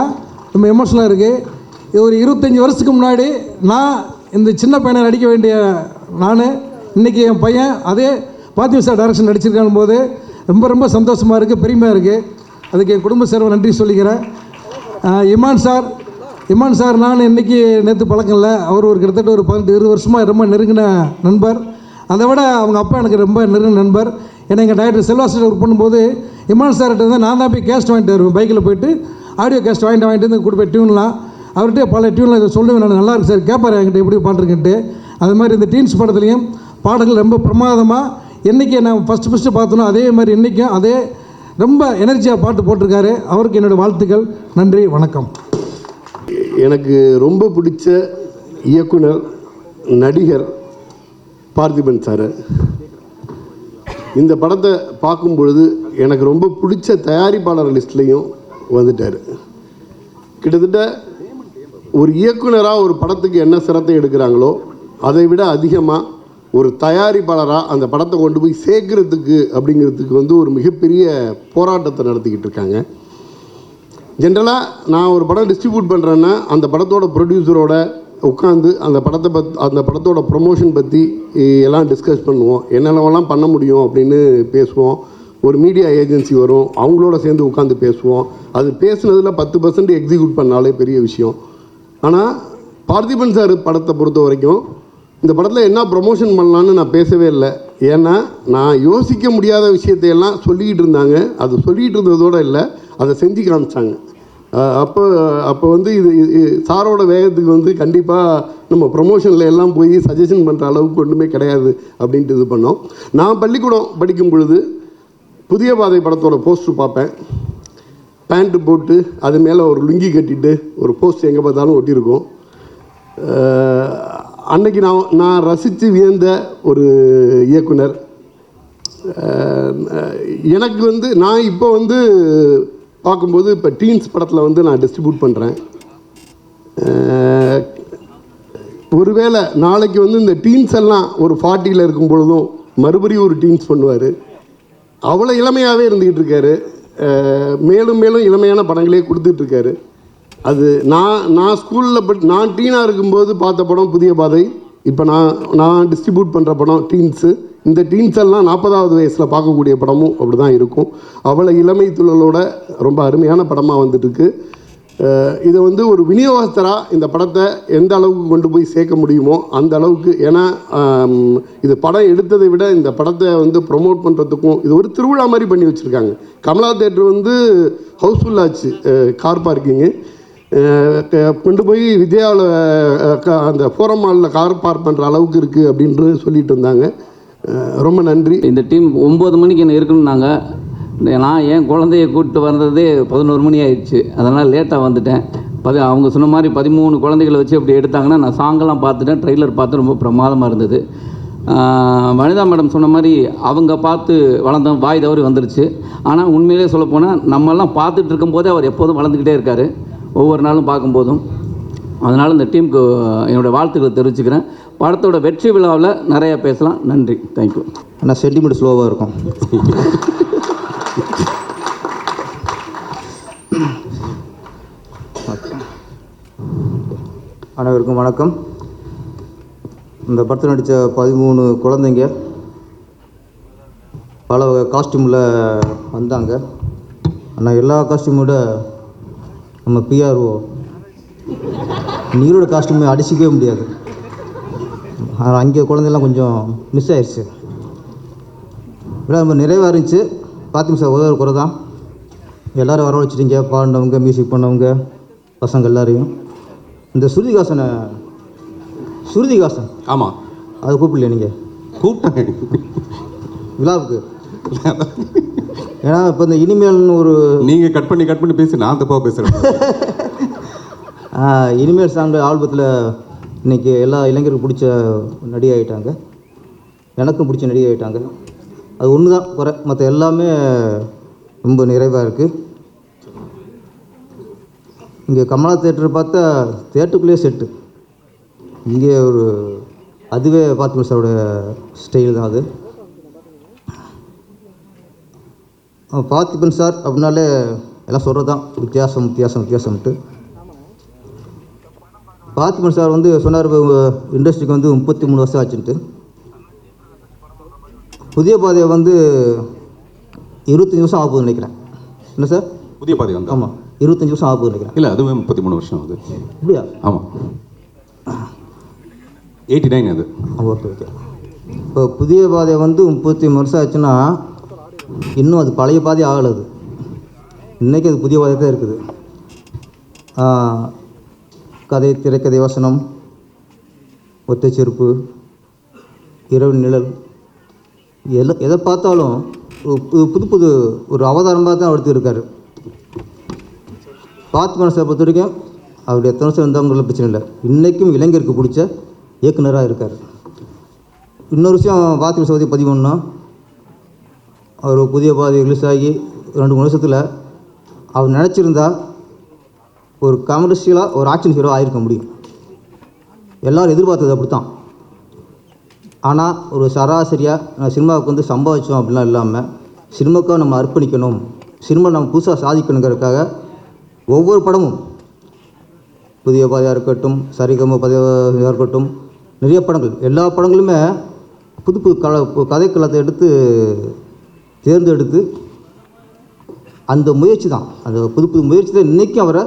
S10: ரொம்ப எமோஷனலாக இருக்குது. ஒரு 25 வருஷத்துக்கு முன்னாடி நான் இந்த சின்ன பையனை நடிக்க வேண்டிய நான் இன்றைக்கி என் பையன் அதே பார்த்திபன் சார் டைரக்ஷன் நடிச்சிருக்கான் போது ரொம்ப ரொம்ப சந்தோஷமாக இருக்குது, பெருமையாக இருக்குது. அதுக்கு என் குடும்ப சேவை நன்றி சொல்லிக்கிறேன். இமான் சார் நான் இன்றைக்கி நேற்று பழக்கம் இல்லை. அவர் ஒரு கிட்டத்தட்ட ஒரு 18-20 வருஷமாக ரொம்ப நெருங்கின நண்பர். அதை விட அவங்க அப்பா எனக்கு ரொம்ப நெருங்கின நண்பர். ஏன்னா எங்கள் டைரக்டர் செல்வாஸ்டர் ஒர்க் பண்ணும்போது இமான் சார்கிட்ட இருந்தால் நான் தான் போய் கேஸ்ட் வாங்கிட்டு வருவேன். பைக்கில் போய்ட்டு ஆடியோ கேஸ்ட் வாங்கிட்டு வந்து கொடுப்பேன் டியூன்லாம். அவர்கிட்ட பல டியூனில் இதை சொல்லுவேன் நான், நல்லா இருக்கு சார், கேட்பார் என்கிட்ட எப்படி பாட்டுருக்கிட்டு. அது மாதிரி இந்த டீன்ஸ் படத்துலேயும் பாடல்கள் ரொம்ப பிரமாதமாக என்றைக்கு நான் ஃபஸ்ட்டு பார்த்தனோ அதே மாதிரி இன்றைக்கும் அதே ரொம்ப எனர்ஜியாக பாட்டு போட்டிருக்காரு. அவருக்கு என்னோடய வாழ்த்துக்கள். நன்றி, வணக்கம்.
S11: எனக்கு ரொம்ப பிடிச்ச இயக்குனர் நடிகர் பார்த்திபன் சார். இந்த படத்தை பார்க்கும் பொழுது எனக்கு ரொம்ப பிடிச்ச தயாரிப்பாளர் லிஸ்ட்லேயும் வந்துட்டார். கிட்டத்தட்ட ஒரு இயக்குனராக ஒரு படத்துக்கு என்ன சிரத்தை எடுக்கிறாங்களோ அதை விட அதிகமாக ஒரு தயாரிப்பாளராக அந்த படத்தை கொண்டு போய் சேர்க்கறதுக்கு அப்படிங்கிறதுக்கு வந்து ஒரு மிகப்பெரிய போராட்டத்தை நடத்திக்கிட்டு இருக்காங்க. ஜென்ரலாக நான் ஒரு படம் டிஸ்ட்ரிபியூட் பண்ணுறேன்னா அந்த படத்தோட ப்ரொடியூசரோட உட்காந்து அந்த படத்தோட ப்ரொமோஷன் பற்றி எல்லாம் டிஸ்கஸ் பண்ணுவோம், என்னென்னவெல்லாம் பண்ண முடியும் அப்படின்னு பேசுவோம். ஒரு மீடியா ஏஜென்சி வரும், அவங்களோட சேர்ந்து உட்காந்து பேசுவோம். அது பேசுனதில் 10% எக்ஸிக்யூட் பண்ணாலே பெரிய விஷயம். ஆனால் பார்த்திபன் சார் படத்தை பொறுத்த வரைக்கும் இந்த படத்தில் என்ன ப்ரொமோஷன் பண்ணலான்னு நான் பேசவே இல்லை. ஏன்னா நான் யோசிக்க முடியாத விஷயத்தையெல்லாம் சொல்லிக்கிட்டு இருந்தாங்க. அது சொல்லிகிட்டு இருந்ததோடு இல்லை, அதை செஞ்சு காமிச்சாங்க. அப்போ வந்து இது சாரோட வேகத்துக்கு வந்து கண்டிப்பாக நம்ம ப்ரொமோஷனில் எல்லாம் போய் சஜஷன் பண்ணுற அளவுக்கு ஒன்றுமே கிடையாது அப்படின்ட்டு இது பண்ணோம். நான் பள்ளிக்கூடம் படிக்கும் பொழுது புதிய பாதை படத்தோட போஸ்டர் பார்ப்பேன். பேண்ட்டு போட்டு அது மேலே ஒரு லுங்கி கட்டிட்டு ஒரு போஸ்ட் எங்கே பார்த்தாலும் ஒட்டியிருக்கும். அன்னைக்கு நான் ரசித்து வியந்த ஒரு இயக்குனர். எனக்கு வந்து நான் இப்போ வந்து பார்க்கும்போது இப்போ டீன்ஸ் படத்தில் வந்து நான் டிஸ்ட்ரிபியூட் பண்ணுறேன். ஒருவேளை நாளைக்கு வந்து இந்த டீன்ஸ் எல்லாம் ஒரு 40 இருக்கும் பொழுதும் மறுபடியும் ஒரு டீன்ஸ் பண்ணுவார். அவ்வளோ இளமையாகவே இருந்துக்கிட்டு இருக்காரு. மேலும் மேலும் இளமையான படங்களே கொடுத்துட்ருக்காரு. அது நான் ஸ்கூலில் நான் டீனாக இருக்கும்போது பார்த்த படம் புதிய பாதை. இப்போ நான் டிஸ்ட்ரிபியூட் பண்ணுற படம் டீன்ஸு. இந்த டீன்ஸ் எல்லாம் 40வது வயசில் பார்க்கக்கூடிய படமும் அப்படி தான் இருக்கும். அவ்வளோ இளமை துள்ளலோட ரொம்ப அருமையான படமாக வந்துட்டுருக்கு. இதை வந்து ஒரு விநியோகஸ்தராக இந்த படத்தை எந்த அளவுக்கு கொண்டு போய் சேர்க்க முடியுமோ அந்த அளவுக்கு. ஏன்னா இது படம் எடுத்ததை விட இந்த படத்தை வந்து ப்ரொமோட் பண்ணுறதுக்கும் இது ஒரு திருவிழா மாதிரி பண்ணி வச்சுருக்காங்க. கமலா தேட்டர் வந்து ஹவுஸ்ஃபுல் ஆச்சு. கார் பார்க்கிங்கு கொண்டு போய் விஜயாவில் அந்த ஃபோரம் மாலில் கார் பார்க் பண்ணுற அளவுக்கு இருக்குது அப்படின்ட்டு சொல்லிட்டு இருந்தாங்க. ரொம்ப நன்றி.
S12: இந்த டீம் 9 மணிக்கு என்ன இருக்கணும்னாங்க. நான் என் குழந்தைய கூப்பிட்டு வந்ததே 11 மணி ஆயிடுச்சு. அதனால் லேட்டாக வந்துட்டேன். அவங்க சொன்ன மாதிரி 13 குழந்தைகளை வச்சு அப்படி எடுத்தாங்கன்னா நான் சாங்கெல்லாம் பார்த்துட்டேன், ட்ரெய்லர் பார்த்து ரொம்ப பிரமாதமாக இருந்தது. வனிதா மேடம் சொன்ன மாதிரி அவங்க பார்த்து வளர்ந்தோம், வாய் தவறி வந்துருச்சு. ஆனால் உண்மையிலே சொல்லப்போனால் நம்மெல்லாம் பார்த்துட்டு இருக்கும்போதே அவர் எப்போதும் வளர்ந்துக்கிட்டே இருக்கார், ஒவ்வொரு நாளும் பார்க்கும்போதும். அதனால் இந்த டீமுக்கு என்னோடய வாழ்த்துக்களை தெரிவிச்சுக்கிறேன். படத்தோட வெற்றி விழாவில் நிறையா பேசலாம். நன்றி, தேங்க்யூ.
S6: ஆனால் சென்டிமெண்ட் ஸ்லோவாக இருக்கும். அனைவருக்கும் வணக்கம். இந்த படத்தில் நடித்த 13 குழந்தைங்க பல வகை காஸ்டியூமில் வந்தாங்க. ஆனால் எல்லா காஸ்டியூமோட நம்ம பிஆர்ஓ நீரோட காஸ்டியூமை அடிச்சிக்கவே முடியாது. அங்கே குழந்தைலாம் கொஞ்சம் மிஸ் ஆயிடுச்சு. விட ரொம்ப நிறைவாக இருந்துச்சு. பார்த்திபன் சார் உதவி குறை தான். எல்லோரும் வரவழைச்சிட்டிங்க, பாடினவங்க, மியூசிக் பண்ணவங்க, பசங்க எல்லாரையும். இந்த சுருதிகாசன்
S8: ஆமாம்,
S6: அது கூப்பிடலையே நீங்கள்?
S8: கூப்பிட்டேன்
S6: விழாவுக்கு. ஏன்னா இப்போ இந்த இனிமேல்னு ஒரு
S8: நீங்கள் கட் பண்ணி பேசி நான் தப்பாக பேசுகிறேன்.
S6: இனிமேல் சாங் ஆல்பத்தில் இன்றைக்கி எல்லா இளைஞருக்கும் பிடிச்ச நடி ஆகிட்டாங்க, எனக்கும் பிடிச்ச நடி ஆகிட்டாங்க. அது ஒன்று தான் குறை, மற்ற எல்லாமே ரொம்ப நிறைவாக இருக்குது. இங்கே கமலா தேட்டரை பார்த்தா தேட்டருக்குள்ளேயே செட்டு. இங்கே ஒரு அதுவே பார்த்திபன் சாரோட ஸ்டைல் தான் அது. பார்த்திபன் சார் அப்படின்னாலே எல்லாம் சொல்கிறது தான் வித்தியாசம்ட்டு.
S13: பார்த்திபன் சார் வந்து சொன்னார் இண்டஸ்ட்ரிக்கு வந்து 33 வருஷம் ஆச்சுன்ட்டு. புதிய பாதையை வந்து 25 வருஷம் ஆகுதுன்னு நினைக்கிறேன். என்ன சார்?
S8: புதிய பாதை வந்து
S13: ஆமாம் 25 வருஷம் ஆகுதுன்னு நினைக்கிறேன்.
S8: இல்லை, அதுவே 33 வருஷம் ஆகுது.
S13: அப்படியா?
S8: ஆமாம், 89 அது.
S13: Okay okay. இப்போ புதிய பாதை வந்து 33 வருஷம் ஆச்சுன்னா இன்னும் அது பழைய பாதை ஆகலை. அது இன்றைக்கி அது புதிய பாதை தான் இருக்குது. கதை, திரைக்கதை, வசனம், ஒத்தை செருப்பு, இரவு நிழல், எதை பார்த்தாலும் புது புது ஒரு அவதாரமாக தான் எடுத்து இருக்கார். பார்த்திபன் சார் பொறுத்த வரைக்கும் அவர் எத்தனை வருஷம் இருந்தவங்கள பிரச்சனை இல்லை, இன்றைக்கும் இளைஞருக்கு பிடிச்ச இயக்குனராக இருக்கார். இன்னொரு விஷயம் பார்த்திபன் சார் பதிவு பண்ணோம். அவர் புதிய பாதை ரிலீஸ் ஆகி 2-3 வருஷத்தில் அவர் நினச்சிருந்தா ஒரு கமர்ஷியலாக ஒரு ஆக்ஷன் ஹீரோ ஆகிருக்க முடியும். எல்லோரும் எதிர்பார்த்தது அப்படி தான். ஆனால் ஒரு சராசரியாக நான் சினிமாவுக்கு வந்து சம்பாதிச்சோம் அப்படிலாம் இல்லாமல் சினிமாவுக்காக நம்ம அர்ப்பணிக்கணும், சினிமா நம்ம புதுசாக சாதிக்கணுங்கிறதுக்காக ஒவ்வொரு படமும் புதிய பாதையாக இருக்கட்டும், சரிகம பாதையாக இருக்கட்டும், நிறைய படங்கள், எல்லா படங்களுமே புது புது கதைக்களத்தை எடுத்து தேர்ந்தெடுத்து அந்த முயற்சி தான், அந்த புது புது முயற்சி தான் இன்றைக்கும் அவரை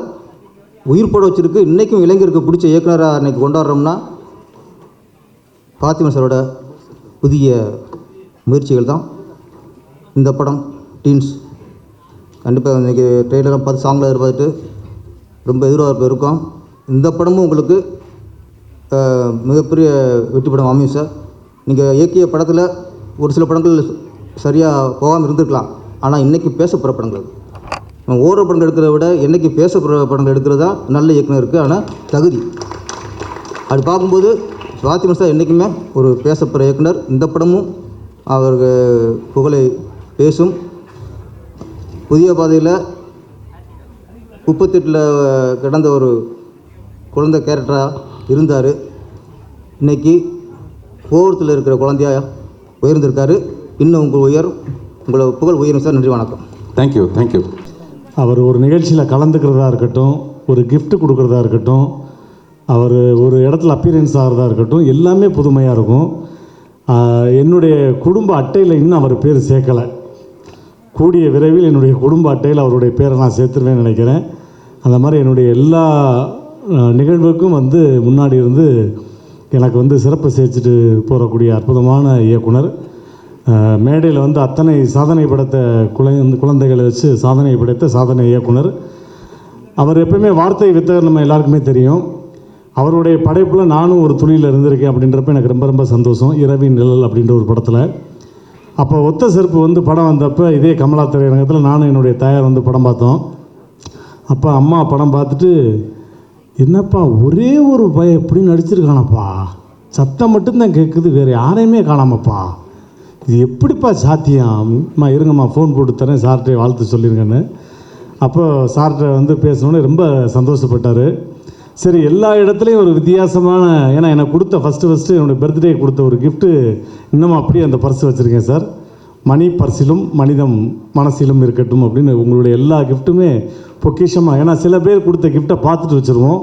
S13: உயிர்ப்பட வச்சுருக்கு. இன்றைக்கும் இளைஞருக்கு பிடிச்ச இயக்குனராக இன்றைக்கி கொண்டாடுறோம்னா பார்த்திபன் சாரோட புதிய முயற்சிகள் தான். இந்த படம் டீன்ஸ் கண்டிப்பாக இன்றைக்கி ட்ரெய்லராக பார்த்து சாங்கில் எதிர்பார்த்துட்டு ரொம்ப எதிர்பார்ப்பு இருக்கும். இந்த படமும் உங்களுக்கு மிகப்பெரிய வெற்றி படம் அமையும் சார். நீங்கள் இயக்கிய படத்தில் ஒரு சில படங்கள் சரியாக போகாமல் இருந்திருக்கலாம், ஆனால் இன்றைக்கி பேசப்படுற படங்கள் நம்ம ஓடுற படங்கள் எடுக்கிறத விட இன்றைக்கி பேசப்படுற படங்கள் எடுக்கிறது தான் நல்ல இயக்குனர் இருக்குது. ஆனால் தகுதி அப்படி பார்க்கும்போது பார்த்திபன் சார் என்றைக்குமே ஒரு பேசப்படுற இயக்குனர். இந்த படமும் அவருக்கு புகழை பேசும். புதிய பாதையில் 38 கிடந்த ஒரு குழந்தை கேரக்டராக இருந்தார். இன்றைக்கி 4th இருக்கிற குழந்தையாக உயர்ந்திருக்காரு. இன்னும் உங்களை புகழ் உயரும் சார். நன்றி, வணக்கம்.
S8: Thank you thank you.
S14: அவர் ஒரு நிகழ்ச்சியில் கலந்துக்கிறதா இருக்கட்டும், ஒரு gift கொடுக்குறதா இருக்கட்டும், அவர் ஒரு இடத்துல அப்பியரன்ஸ் ஆகிறதா இருக்கட்டும், எல்லாமே புதுமையாக இருக்கும். என்னுடைய குடும்ப அட்டையில் இன்னும் அவர் பேர் சேர்க்கலை. கூடிய விரைவில் என்னுடைய குடும்ப அட்டையில் அவருடைய பேரை நான் சேர்த்துருவேன்னு நினைக்கிறேன். அந்த மாதிரி என்னுடைய எல்லா நிகழ்வுக்கும் வந்து முன்னாடி இருந்து எனக்கு வந்து சிறப்பு சேர்த்துட்டு போகக்கூடிய அற்புதமான இயக்குனர். மேடையில் வந்து அத்தனை சாதனை படைத்த குழந்தைகளை வச்சு சாதனை படைத்த சாதனை இயக்குனர். அவர் எப்பவுமே வார்த்தை வித்தகர், நம்ம எல்லாருக்குமே தெரியும். அவருடைய படைப்பில் நானும் ஒரு துளியில் இருந்திருக்கேன் அப்படின்றப்ப எனக்கு ரொம்ப ரொம்ப சந்தோஷம். இரவின் நிழல் அப்படின்ற ஒரு படத்தில் அப்போ ஒத்த செருப்பு வந்து படம் வந்தப்போ இதே கமலா திரையரங்கத்தில் நானும் என்னுடைய தாயார் வந்து படம் பார்த்தோம். அப்போ அம்மா படம் பார்த்துட்டு, என்னப்பா ஒரே ஒரு பையன் எப்படி நடிச்சிருக்கானப்பா, சத்தம் மட்டும்தான் கேட்குது, வேறு யாரையுமே காணாமப்பா, இது எப்படிப்பா சாத்தியம், அம்மா இருங்கம்மா ஃபோன் போட்டு தரேன் சார்கிட்ட வாழ்த்து சொல்லிருங்கன்னு. அப்போ சார்கிட்ட வந்து பேசணுன்னு ரொம்ப சந்தோஷப்பட்டார். சரி, எல்லா இடத்துலையும் ஒரு வித்தியாசமான, ஏன்னா எனக்கு கொடுத்த ஃபஸ்ட்டு என்னுடைய பர்த்டே கொடுத்த ஒரு கிஃப்ட்டு இன்னமும் அப்படியே அந்த பர்ஸ் வச்சுருக்கேன் சார். மணி பர்சிலும் மனிதம் மனசிலும் இருக்கட்டும் அப்படின்னு உங்களுடைய எல்லா கிஃப்ட்டுமே பொக்கிஷமாக. ஏன்னா சில பேர் கொடுத்த கிஃப்ட்டை பார்த்துட்டு வச்சுருவோம்,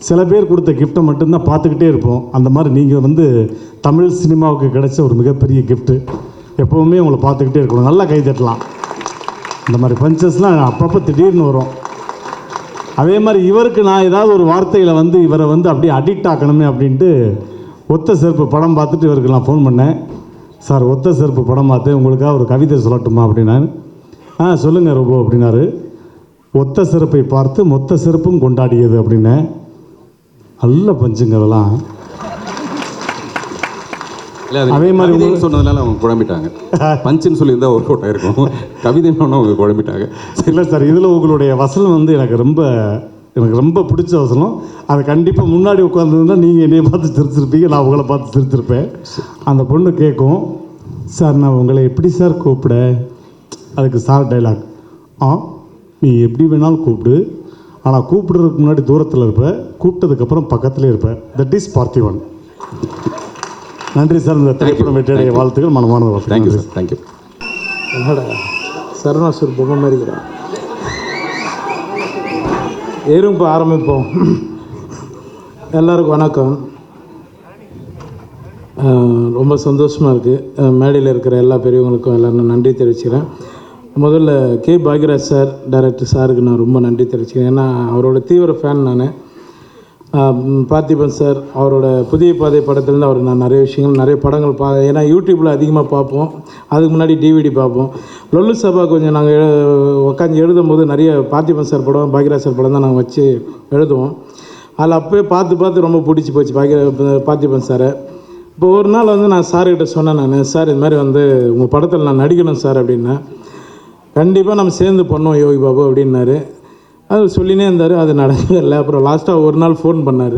S14: சில பேர் கொடுத்த கிஃப்ட்டை மட்டும்தான் பார்த்துக்கிட்டே இருப்போம். அந்த மாதிரி நீங்கள் வந்து தமிழ் சினிமாவுக்கு கிடைச்ச ஒரு மிகப்பெரிய கிஃப்ட்டு. எப்போவுமே உங்களை பார்த்துக்கிட்டே இருக்கணும். நல்லா கை தட்டலாம். இந்த மாதிரி பஞ்சஸ்லாம் அப்பப்போ திடீர்னு வரும். அதே மாதிரி இவருக்கு நான் ஏதாவது ஒரு வார்த்தையில் வந்து இவரை வந்து அப்படியே அடிக்ட் ஆக்கணுமே அப்படின்ட்டு ஒத்த செருப்பு படம் பார்த்துட்டு இவருக்கு நான் ஃபோன் பண்ணேன். சார், ஒத்த செருப்பு படம் பார்த்து உங்களுக்காக ஒரு கவிதை சொல்லட்டுமா அப்படின்னாரு. சொல்லுங்கள் ரொம்ப அப்படின்னாரு. ஒத்த செருப்பை பார்த்து மொத்த செருப்பும் கொண்டாடியது அப்படின்னேன். நல்ல பஞ்சுங்க அதெல்லாம்.
S8: அதே மாதிரி சொன்னதுனால அவங்க குழம்பிட்டாங்க. பஞ்சுன்னு சொல்லியிருந்தா ஒர்க் அவுட் ஆகிருக்கும், கவிதைன்னு அவங்க குழம்பிட்டாங்க.
S14: இல்லை சார், இதில் உங்களுடைய வசனம் வந்து எனக்கு ரொம்ப பிடிச்ச வசனம். அதை கண்டிப்பாக முன்னாடி உட்காந்துருந்தா நீங்கள் என்னையை பார்த்து சிரிச்சிருப்பீங்க, நான் உங்களை பார்த்து சிரிச்சிருப்பேன். அந்த பொண்ணு கேட்கும், சார் நான் உங்களை எப்படி சார் கூப்பிட? அதுக்கு சார் டைலாக், நீ எப்படி வேணாலும் கூப்பிடு, ஆனால் கூப்பிடுறதுக்கு முன்னாடி தூரத்தில் இருப்ப, கூப்பிட்டதுக்கப்புறம் பக்கத்துலேயே இருப்ப. That is Parthiban. நன்றி சார். இந்த திரைப்படம் வெற்றியடைய வாழ்த்துக்கள், மனமான வாழ்த்துக்கள்.
S8: Thank you sir. தேங்க்யூ.
S10: என்னடா சரணாசூர் பொம்மை மாதிரிக்கிறேன். ஏறும் இப்போ ஆரம்பிப்போம்.
S15: எல்லாருக்கும் வணக்கம். ரொம்ப சந்தோஷமாக இருக்குது. மேடையில் இருக்கிற எல்லா பெரியவங்களுக்கும் எல்லோரும் நன்றி தெரிவிச்சுக்கிறேன். முதல்ல கே பாக்யராஜ் சார், டைரக்டர் சாருக்கு நான் ரொம்ப நன்றி தெரிவிச்சுக்கிறேன். ஏன்னா அவரோட தீவிர ஃபேன் நான். பார்த்திபன் சார் அவரோட புதிய பாதை படத்துலேருந்து அவர் நான் நிறைய விஷயங்கள் நிறைய படங்கள் ஏன்னா யூடியூப்பில் அதிகமாக பார்ப்போம், அதுக்கு முன்னாடி டிவிடி பார்ப்போம். லொல்லு சபா கொஞ்சம் நாங்கள் உட்காந்து எழுதும் போது நிறைய பார்த்திபன் சார் படம், பாக்யராஜ் சார் படம் தான் நாங்கள் வச்சு எழுதுவோம். அதில் அப்போயே பார்த்து ரொம்ப பிடிச்சி போச்சு பார்த்திபன் சாரை. இப்போ ஒரு நாள் வந்து நான் சார்கிட்ட சொன்னேன், நான் சார் இது மாதிரி வந்து உங்கள் படத்தில் நான் நடிக்கணும் சார் அப்படின்னேன். கண்டிப்பாக நம்ம சேர்ந்து பண்ணோம் யோகி பாபு அப்படின்னாரு. அது சொல்லினே இருந்தார், அது நடக்கலை. அப்புறம் லாஸ்ட்டாக ஒரு நாள் ஃபோன் பண்ணார்,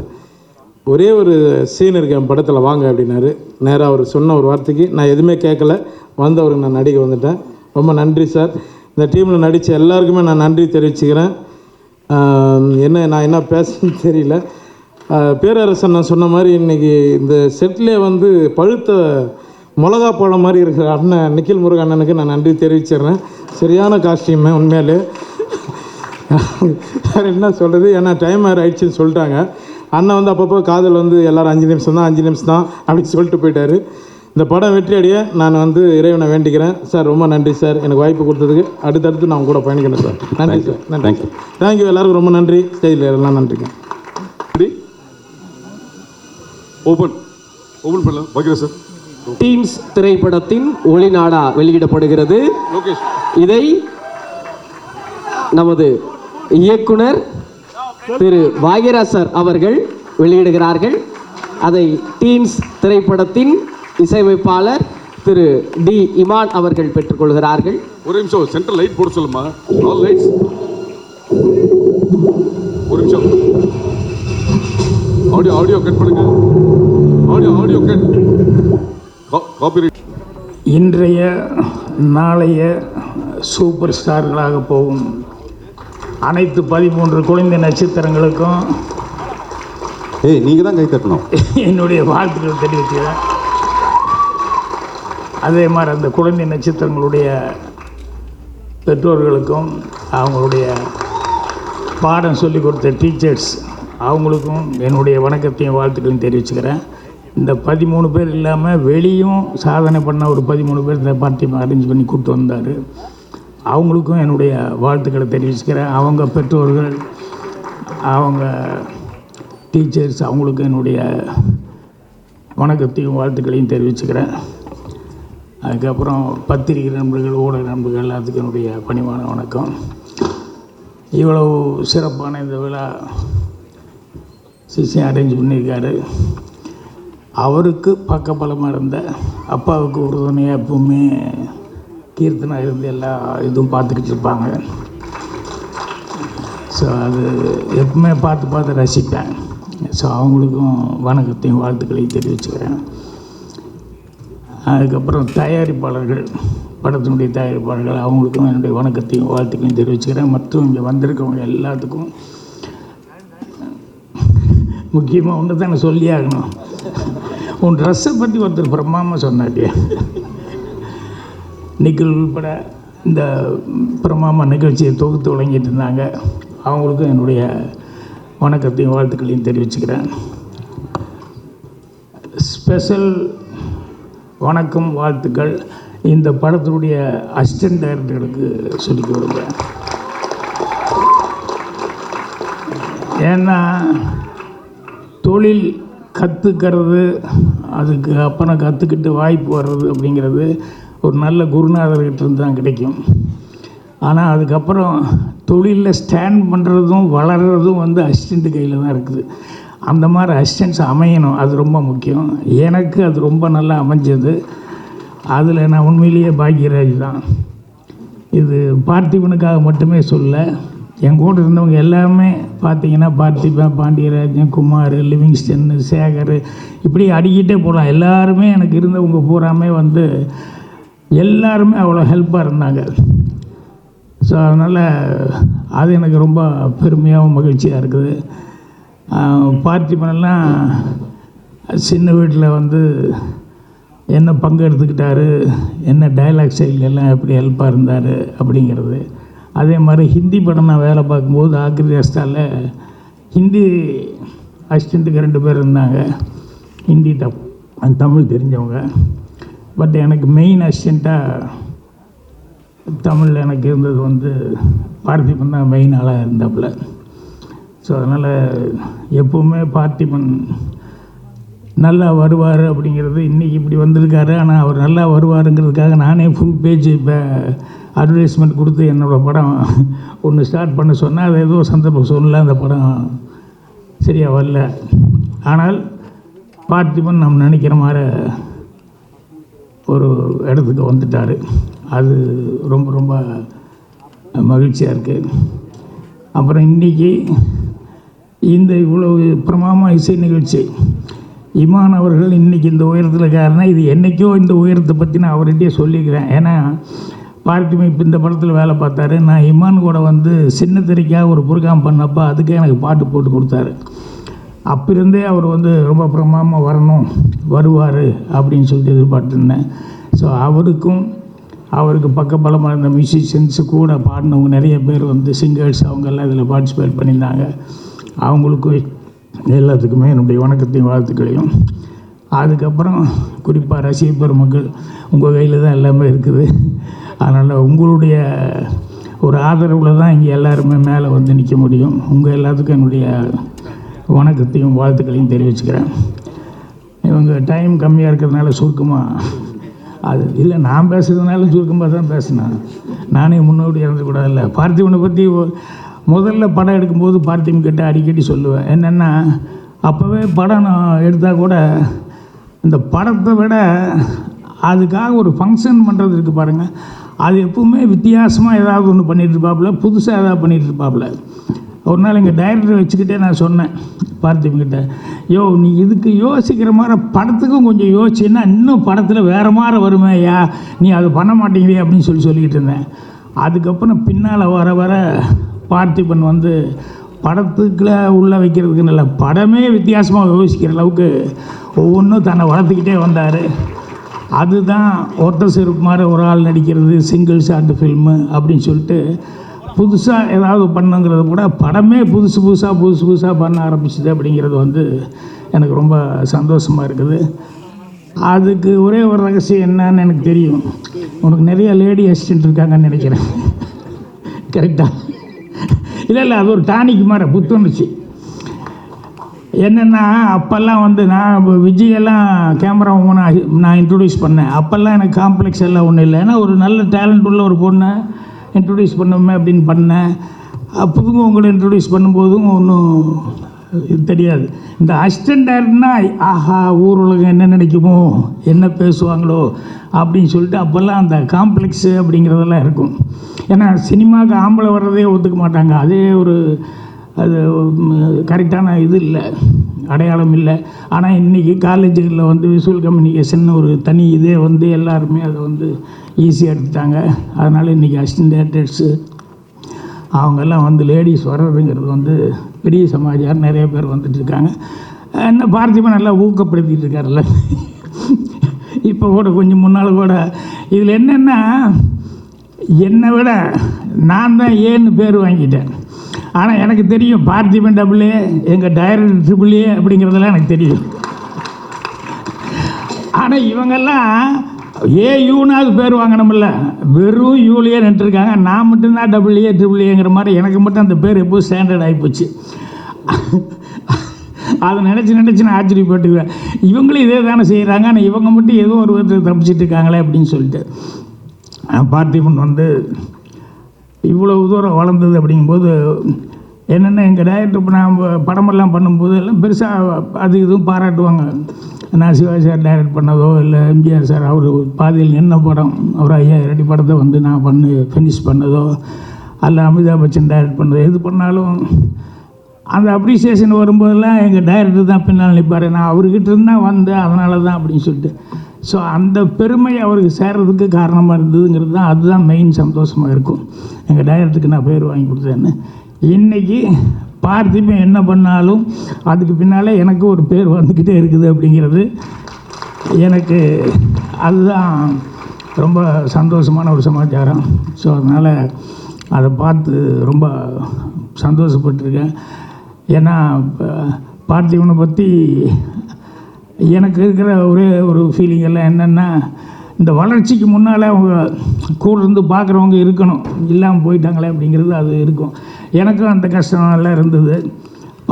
S15: ஒரே ஒரு சீன் இருக்கு என் படத்தில் வாங்க அப்படின்னாரு. நேராக அவர் சொன்ன ஒரு வார்த்தைக்கு நான் எதுவுமே கேட்கல, வந்து அவருக்கு நான் நடிக்க வந்துட்டேன். ரொம்ப நன்றி சார். இந்த டீமில் நடித்த எல்லாருக்குமே நான் நன்றி தெரிவிச்சுக்கிறேன். நான் என்ன பேசணும்னு தெரியல. பேரரசன் நான் சொன்ன மாதிரி இன்றைக்கி இந்த செட்லேயே வந்து பழுத்த மிளகா பழம் மாதிரி இருக்கிற அண்ணன் நிக்கில் முருகன் அண்ணனுக்கு நான் நன்றி தெரிவிச்சிடுறேன். சரியான காஸ்டியூமே உண்மையிலே. வேறு என்ன சொல்கிறது, ஏன்னா டைம் ஆயிடுச்சுன்னு சொல்லிட்டாங்க. அண்ணன் வந்து அப்பப்போ காதல் வந்து எல்லோரும் 5 நிமிஷம் தான் அப்படின்னு சொல்லிட்டு போயிட்டார். இந்த படம் வெற்றி அடைய நான் வந்து இறைவனை வேண்டிக்கிறேன். சார் ரொம்ப நன்றி சார், எனக்கு வாய்ப்பு கொடுத்ததுக்கு. அடுத்தடுத்து நான் கூட பயணிக்கணும் சார். நன்றி சார். நன்றி. தேங்க்யூ. எல்லாருக்கும் ரொம்ப நன்றி. ஸ்டேஜில் எல்லாம் நன்றிங்க.
S3: ஓபன் பண்ணலாம் பாக்யராஜ் சார்.
S16: டீன்ஸ் திரைப்படத்தின் ஒளிநாடா வெளியிடப்படுகிறது. இதை நமது இயக்குனர் திரு பாக்யராஜ் சார் அவர்கள் வெளியிடுகிறார்கள். அதை டீன்ஸ் திரைப்படத்தின் இசையமைப்பாளர் திரு டி இமான் அவர்கள் பெற்றுக்கொள்கிறார்கள்.
S3: ஒரு நிமிஷம், சென்டர் லைட் போட சொல்லுமா. All lights. ஒரு நிமிஷம், ஆடியோ கட் பண்ணுங்க. Audio cut. காப்பிரைட்.
S17: இன்றைய நாளைய சூப்பர் ஸ்டார்களாக போகும் அனைத்து 13 குழந்தை நட்சத்திரங்களுக்கும்
S8: நீங்கள் தான் கை தட்டணும்.
S17: என்னுடைய வாழ்த்துக்கள் தெரிவிக்கிறேன். அதே மாதிரி அந்த குழந்தை நட்சத்திரங்களுடைய பெற்றோர்களுக்கும் அவங்களுடைய பாடம் சொல்லிக் கொடுத்த டீச்சர்ஸ் அவங்களுக்கும் என்னுடைய வணக்கத்தையும் வாழ்த்துக்களையும் தெரிவிச்சுக்கிறேன். இந்த 13 பேர் இல்லாமல் வெளியும் சாதனை பண்ண ஒரு 13 பேர் இந்த பார்ட்டி அரேஞ்ச் பண்ணி கூப்பிட்டு வந்தார். அவங்களுக்கும் என்னுடைய வாழ்த்துக்களை தெரிவிச்சுக்கிறேன். அவங்க பெற்றோர்கள், அவங்க டீச்சர்ஸ், அவங்களுக்கும் என்னுடைய வணக்கத்தையும் வாழ்த்துக்களையும் தெரிவிச்சுக்கிறேன். அதுக்கப்புறம் பத்திரிகை நண்பர்கள், ஊடக நண்பர்கள் எல்லாத்துக்கும் என்னுடைய பணிவான வணக்கம். இவ்வளவு சிறப்பான இந்த விழா சிசி அரேஞ்ச் பண்ணியிருக்காரு. அவருக்கு பக்கபலமாக இருந்த அப்பாவுக்கு உறுதுணையாக எப்பவுமே கீர்த்தனா இருந்து எல்லா இதுவும் பார்த்துக்கிட்டு இருப்பாங்க. ஸோ அது எப்பவுமே பார்த்து ரசிப்பேன். ஸோ அவங்களுக்கும் வணக்கத்தையும் வாழ்த்துக்களையும் தெரிவிச்சுக்கிறேன். அதுக்கப்புறம் தயாரிப்பாளர்கள், படத்தினுடைய தயாரிப்பாளர்கள், அவங்களுக்கும் என்னுடைய வணக்கத்தையும் வாழ்த்துக்களையும் தெரிவிச்சுக்கிறேன். மற்றும் இங்கே வந்திருக்கவங்க எல்லாத்துக்கும் முக்கியமாக ஒன்று தான் நான் சொல்லி ஆகணும். உன் ட்ரெஸ்ஸை பற்றி ஒருத்தர் பிரமாமா சொன்னாட்டியா, நிக்கில் உள்பட இந்த பிரமாமா நிகழ்ச்சியை தொகுத்து வழங்கிட்டு இருந்தாங்க. அவங்களுக்கும் என்னுடைய வணக்கத்தையும் வாழ்த்துக்களையும் தெரிவிச்சுக்கிறேன். ஸ்பெஷல் வணக்கம், வாழ்த்துக்கள் இந்த படத்தினுடைய அசிஸ்டன்ட் டைரக்டர்களுக்கு சொல்லிக்க விரும்புகிறேன். ஏன்னா தொழில் கற்றுக்கிறது, அதுக்கு அப்புறம் கற்றுக்கிட்டு வாய்ப்பு வர்றது அப்படிங்கிறது ஒரு நல்ல குருநாதர்கிட்ட இருந்து தான் கிடைக்கும். ஆனால் அதுக்கப்புறம் தொழிலில் ஸ்டாண்ட் பண்ணுறதும் வளர்கிறதும் வந்து அசிஸ்டண்ட்டு கையில் தான் இருக்குது. அந்த மாதிரி அசிஸ்டன்ஸ் அமையணும், அது ரொம்ப முக்கியம். எனக்கு அது ரொம்ப நல்லா அமைஞ்சது. அதில் நான் உண்மையிலேயே பாக்யராஜ் தான். இது பார்த்திபனுக்காக மட்டுமே சொல்ல, என் கூட இருந்தவங்க எல்லாமே பார்த்திங்கன்னா பார்த்திபன், பாண்டியராஜன், குமார், லிவிங்ஸ்டன், சேகர், இப்படி அடிக்கிட்டே போகலாம். எல்லாருமே எனக்கு இருந்தவங்க பூராமே வந்து எல்லாருமே அவ்வளோ ஹெல்ப்பாக இருந்தாங்க. ஸோ அதனால் அது எனக்கு ரொம்ப பெருமையாகவும் மகிழ்ச்சியாக இருக்குது. பார்த்திபனெல்லாம் சின்ன வீட்டில் வந்து என்ன பங்கு எடுத்துக்கிட்டாரு, என்ன டைலாக் ஸ்டைல் எல்லாம் எப்படி ஹெல்ப்பாக இருந்தார் அப்படிங்கிறது. அதே மாதிரி ஹிந்தி படம் நான் வேலை பார்க்கும்போது ஆக்ரி ராஸ்தாவில் ஹிந்தி அசிஸ்டண்ட்டுக்கு 2 பேர் இருந்தாங்க, ஹிந்தி தமிழ் தெரிஞ்சவங்க. பட் எனக்கு மெயின் அசிஸ்டண்ட்டாக தமிழ் எனக்கு இருந்தது வந்து பார்த்திபன் தான் மெயின் ஆளாக இருந்தாப்புல. ஸோ அதனால் எப்போவுமே பார்த்திபன் நல்லா வருவார் அப்படிங்கிறது இன்றைக்கி இப்படி வந்திருக்காரு. ஆனால் அவர் நல்லா வருவாருங்கிறதுக்காக நானே ஃபுல் பேஜ் இப்போ அட்வர்டைஸ்மெண்ட் கொடுத்து என்னோடய படம் ஒன்று ஸ்டார்ட் பண்ண சொன்னால் அது ஏதோ சந்தர்ப்பம் சொல்லல, அந்த படம் சரியாக வரல. ஆனால் பார்த்திபன் நம்ம நினைக்கிற மாதிரி ஒரு இடத்துக்கு வந்துட்டார். அது ரொம்ப ரொம்ப மகிழ்ச்சியாக இருக்குது. அப்புறம் இன்றைக்கி இந்த இவ்வளவு பிரமாதமாக இசை நிகழ்ச்சி, இமான் அவர்கள் இன்றைக்கி இந்த உயரத்தில் இருக்காருன்னா இது என்றைக்கோ இந்த உயரத்தை பற்றி நான் அவர்கிட்டயே சொல்லிக்கிறேன். ஏன்னா பார்த்திபன் இப்போ இந்த படத்தில் வேலை பார்த்தாரு. நான் இமான் கூட வந்து சின்ன திரைக்காக ஒரு ப்ரோக்ராம் பண்ணப்போ அதுக்கே எனக்கு பாட்டு போட்டு கொடுத்தாரு. அப்பிருந்தே அவர் வந்து ரொம்ப பிரமாதமாக வரணும், வருவார் அப்படின்னு சொல்லிட்டு எதிர்பார்த்துருந்தேன். ஸோ அவருக்கு பக்கபலமாக இருந்த மியூசிஷியன்ஸு கூட பாடினவங்க நிறைய பேர் வந்து சிங்கர்ஸ் அவங்கெல்லாம் இதில் பார்ட்டிசிபேட் பண்ணியிருந்தாங்க. அவங்களுக்கும் எல்லாத்துக்குமே என்னுடைய வணக்கத்தையும் வாழ்த்துக்களையும். அதுக்கப்புறம் குறிப்பாக ரசிக பெருமக்கள், உங்கள் கையில் தான் எல்லாமே இருக்குது. அதனால் உங்களுடைய ஒரு ஆதரவில் தான் இங்கே எல்லாருமே மேலே வந்து நிற்க முடியும். உங்கள் எல்லாத்துக்கும் என்னுடைய வணக்கத்தையும் வாழ்த்துக்களையும் தெரிவிச்சுக்கிறேன். இவங்க டைம் கம்மியாக இருக்கிறதுனால சுருக்கமாக அது இல்லை, நான் பேசுகிறதுனால சுருக்கமாக தான் பேசினேன். நானே முன்னோடி இறந்துக்கூடாதுல்ல. பார்த்திபனை பற்றி முதல்ல படம் எடுக்கும்போது பார்த்திபன் கிட்ட அடிக்கடி சொல்லுவேன். என்னென்னா அப்போவே படம் நான் எடுத்தால் கூட இந்த படத்தை விட அதுக்காக ஒரு ஃபங்க்ஷன் பண்ணுறது இருக்குது பாருங்கள், அது எப்பவுமே வித்தியாசமாக ஏதாவது ஒன்று பண்ணிகிட்டு இருப்பாப்புல, புதுசாக ஏதாவது பண்ணிகிட்டு இருப்பாப்புல. ஒரு நாள் எங்கள் டைரக்டரை வச்சுக்கிட்டே நான் சொன்னேன் பார்த்திபன்கிட்ட, நீ இதுக்கு யோசிக்கிற மாதிரி படத்துக்கும் கொஞ்சம் யோசிச்சுன்னா இன்னும் படத்தில் வேறு மாதிரி வருமே ஐயா, நீ அது பண்ண மாட்டேங்கிறே அப்படின்னு சொல்லிக்கிட்டு இருந்தேன். அதுக்கப்புறம் பின்னால் வர வர பார்த்திபன் வந்து படத்துக்குள்ள உள்ளே வைக்கிறதுக்கு நல்ல படமே வித்தியாசமாக யோசிக்கிற அளவுக்கு ஒவ்வொன்றும் தன்னை வளர்த்துக்கிட்டே வந்தார். அதுதான் ஒத்த செருப்பு மாதிரி ஒரு ஆள் நடிக்கிறது, சிங்கிள் ஷாட் ஃபில்மு அப்படின்னு சொல்லிட்டு புதுசாக ஏதாவது பண்ணுங்கிறது கூட படமே புதுசு புதுசாக பண்ண ஆரம்பிச்சுது. அப்படிங்கிறது வந்து எனக்கு ரொம்ப சந்தோஷமாக இருக்குது. அதுக்கு ஒரே ஒரு ரகசியம் என்னன்னு எனக்கு தெரியும். உனக்கு நிறைய லேடி அசிஸ்டன்ட் இருக்காங்கன்னு நினைக்கிறேன். கரெக்டாக? இல்லை அது ஒரு டானிக் மாதிரி புத்துணர்ச்சி. என்னென்னா அப்போல்லாம் வந்து நான் விஜயெல்லாம் கேமரா நான் இன்ட்ரடியூஸ் பண்ணேன். அப்போல்லாம் எனக்கு காம்ப்ளெக்ஸ் எல்லாம் ஒன்றும் இல்லை. ஏன்னா ஒரு நல்ல டேலண்ட் உள்ள ஒரு பொண்ணை இன்ட்ரடியூஸ் பண்ணுவோமே அப்படின்னு பண்ணேன். புதுமுகங்களை இன்ட்ரடியூஸ் பண்ணும்போதும் ஒன்றும் தெரியாது. இந்த அசிஸ்டன்ட் டைரக்டர்னா ஆஹா ஊர் உலகம் என்ன நினைக்குமோ, என்ன பேசுவாங்களோ அப்படின்னு சொல்லிட்டு அப்போல்லாம் அந்த காம்ப்ளெக்ஸு அப்படிங்கிறதெல்லாம் இருக்கும். ஏன்னா சினிமாவுக்கு ஆம்பளை வர்றதே ஒத்துக்க மாட்டாங்க. அதே ஒரு அது கரெக்டான இது இல்லை, அடையாளம் இல்லை. ஆனால் இன்றைக்கி காலேஜுகளில் வந்து விஷுவல் கம்யூனிகேஷன் ஒரு தனி இதே வந்து எல்லாருமே அதை வந்து ஈஸியாக எடுத்துட்டாங்க. அதனால் இன்றைக்கி அசிஸ்டன்ட் டைரக்டர்ஸு அவங்கெல்லாம் வந்து லேடிஸ் வர்றதுங்கிறது வந்து பெரிய சமாச்சாரம். நிறைய பேர் வந்துட்டுருக்காங்க. என்ன பார்த்திபன் நல்லா ஊக்கப்படுத்திகிட்டு இருக்காருல்ல. இப்போ கூட கொஞ்சம் முன்னால் கூட இதில் என்னென்னா என்னை விட நான் தான் ஏன்னு பேர் வாங்கிட்டேன். ஆனால் எனக்கு தெரியும் பார்த்திபன் டபுள் ஏ, எங்கள் டைரக்டர் ட்ரிபிள் ஏ அப்படிங்கிறதெல்லாம் எனக்கு தெரியும். ஆனால் இவங்கெல்லாம் ஏயூனாவது பேர் வாங்கணுமில்ல, வெறும் யூலியே நின்றுருக்காங்க. நான் மட்டும்தான் டபுள் ஏ ட்ரிபிள் ஏங்கிற மாதிரி எனக்கு மட்டும் அந்த பேர் எப்போது ஸ்டாண்டர்ட் ஆகிப்போச்சு. அதை நினச்சி நான் ஆச்சரியப்பட்டுக்குவேன். இவங்களும் இதே தானே செய்கிறாங்க, ஆனால் இவங்க மட்டும் ஏதோ ஒரு விதத்தில் தப்பிச்சிட்டு இருக்காங்களே அப்படின்னு சொல்லிட்டு. பார்த்திபன் வந்து இவ்வளோ தூரம் வளர்ந்தது அப்படிங்கும்போது என்னென்ன எங்கள் டைரக்டர் இப்போ நான் படமெல்லாம் பண்ணும்போது எல்லாம் பெருசாக அது இதுவும் பாராட்டுவாங்க. நான் சிவாஜி சார் டைரக்ட் பண்ணதோ இல்லை எம்ஜிஆர் சார் அவர் பாதியில் நின்ன படம் அவர் 5000 அடி படத்தை வந்து நான் ஃபினிஷ் பண்ணதோ அல்ல அமிதாப் பச்சன் டைரக்ட் பண்ணதோ எது பண்ணாலும் அந்த அப்ரிசியேஷன் வரும்போதெல்லாம் எங்கள் டைரக்டர் தான் பின்னால் நிற்பார். நான் அவர்கிட்ட இருந்தால் வந்தேன், அதனால தான் அப்படின்னு சொல்லிட்டு. ஸோ அந்த பெருமை அவருக்கு சேர்றதுக்கு காரணமாக இருந்ததுங்கிறது தான், அதுதான் மெயின் சந்தோஷமாக இருக்கும். எங்கள் டைரக்டருக்கு நான் பேர் வாங்கி கொடுத்தேன்னு. இன்றைக்கி பார்த்திபன் என்ன பண்ணாலும் அதுக்கு பின்னால் எனக்கு ஒரு பேர் வந்துக்கிட்டே இருக்குது அப்படிங்கிறது எனக்கு அதுதான் ரொம்ப சந்தோஷமான ஒரு சமாச்சாரம். ஸோ அதனால் அதை பார்த்து ரொம்ப சந்தோஷப்பட்டிருக்கேன். ஏன்னா பார்த்திபனை பற்றி எனக்கு இருக்கிற ஒரே ஒரு ஃபீலிங் எல்லாம் என்னென்னா, இந்த வளர்ச்சிக்கு முன்னால் அவங்க கூட இருந்து பார்க்குறவங்க இருக்கணும், இல்லாமல் போயிட்டாங்களே அப்படிங்கிறது அது இருக்கும். எனக்கும் அந்த கஷ்டமெல்லாம் இருந்தது,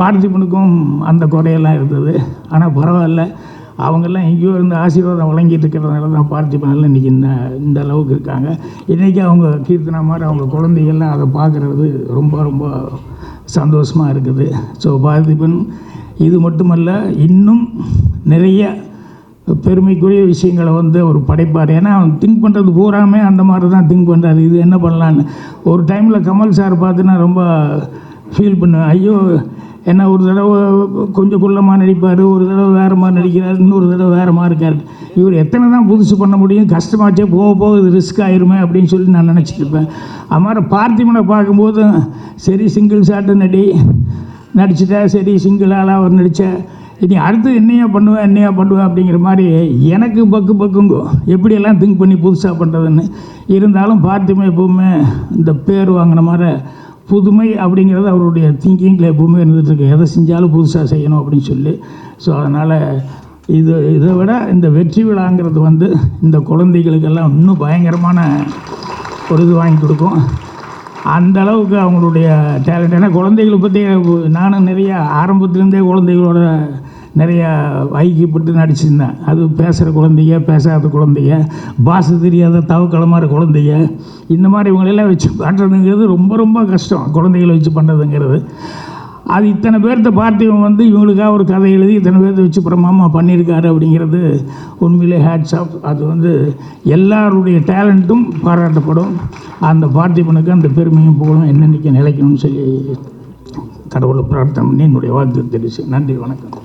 S17: பார்த்திபனுக்கும் அந்த குறையெல்லாம் இருந்தது. ஆனால் பரவாயில்ல, அவங்கெல்லாம் எங்கேயோ இருந்து ஆசீர்வாதம் வழங்கிட்டு இருக்கிறதுனால தான் பார்த்திபனெல்லாம் இன்றைக்கி இந்த அளவுக்கு இருக்காங்க. இன்றைக்கி அவங்க கீர்த்தனா மாதிரி அவங்க குழந்தைகள்லாம் அதை பார்க்குறது ரொம்ப ரொம்ப சந்தோஷமாக இருக்குது. ஸோ பார்த்திபன் இது மட்டுமல்ல, இன்னும் நிறைய பெருமைக்குரிய விஷயங்களை வந்து அவர் படைப்பார். ஏன்னா அவன் திங்க் பண்ணுறது பூராமே அந்த மாதிரி தான் திங்க் பண்ணுறாரு, இது என்ன பண்ணலான்னு. ஒரு டைமில் கமல் சார் பார்த்துன்னா ரொம்ப ஃபீல் பண்ணுவேன், ஐயோ என்ன ஒரு தடவை கொஞ்சம் குள்ளமாக நடிப்பார், ஒரு தடவை வேறு மாதிரி நடிக்கிறார், இன்னொரு தடவை வேறு மாதிரி இருக்கார். இவர் எத்தனை தான் புதுசு பண்ண முடியும், கஷ்டமாச்சே, போக போக இது ரிஸ்க் ஆயிருமே அப்படின்னு சொல்லி நான் நினச்சிட்டு இருப்பேன். அது மாதிரி பார்த்திபனை பார்க்கும்போது சரி சிங்கிள் ஷாட்டு நடிச்சிட்டேன், சரி சிங்கிள் ஆளாக அவர் நடித்தேன், இனி அடுத்து என்னையா பண்ணுவேன் அப்படிங்கிற மாதிரி எனக்கு பக்குங்கோ எப்படியெல்லாம் திங்க் பண்ணி புதுசாக பண்ணுறதுன்னு. இருந்தாலும் பார்த்திபன் எப்போவுமே இந்த பேர் வாங்கின மாதிரி புதுமை அப்படிங்கிறது அவருடைய திங்கிங்கில் எப்பவுமே இருந்துகிட்ருக்கு, எதை செஞ்சாலும் புதுசாக செய்யணும் அப்படின்னு சொல்லி. ஸோ அதனால் இதை விட இந்த வெற்றி விழாங்கிறது வந்து இந்த குழந்தைகளுக்கெல்லாம் இன்னும் பயங்கரமான ஒரு இது வாங்கி கொடுக்கும். அந்த அளவுக்கு அவங்களுடைய டேலண்ட். ஏன்னா குழந்தைகளை பற்றி நானும் நிறையா ஆரம்பத்துலேருந்தே குழந்தைகளோட நிறையா ஐக்கியப்பட்டு நடிச்சிருந்தேன். அது பேசுகிற குழந்தைங்க, பேசாத குழந்தைங்க, பாஷை தெரியாத தவக்களமான குழந்தைங்க, இந்த மாதிரி இவங்களெல்லாம் வச்சு பண்ணுறதுங்கிறது ரொம்ப ரொம்ப கஷ்டம். குழந்தைகளை வச்சு பண்ணுறதுங்கிறது அது இத்தனை பேர்த்த பார்த்திபன் வந்து இவங்களுக்காக ஒரு கதை எழுதி இத்தனை பேர்த்த வச்சு பிரமாமா பண்ணியிருக்காரு அப்படிங்கிறது உண்மையிலே ஹேட்ஸ் ஆஃப். அது வந்து எல்லாருடைய டேலண்ட்டும் பாராட்டப்படும். அந்த பார்த்திபனுக்கு அந்த பெருமையும் புகழும் என்னென்னைக்கு நிலைக்கணும்னு சொல்லி கடவுளை பிரார்த்தனை பண்ணி என்னுடைய வாழ்த்து தெரிவிச்சு நன்றி, வணக்கம்.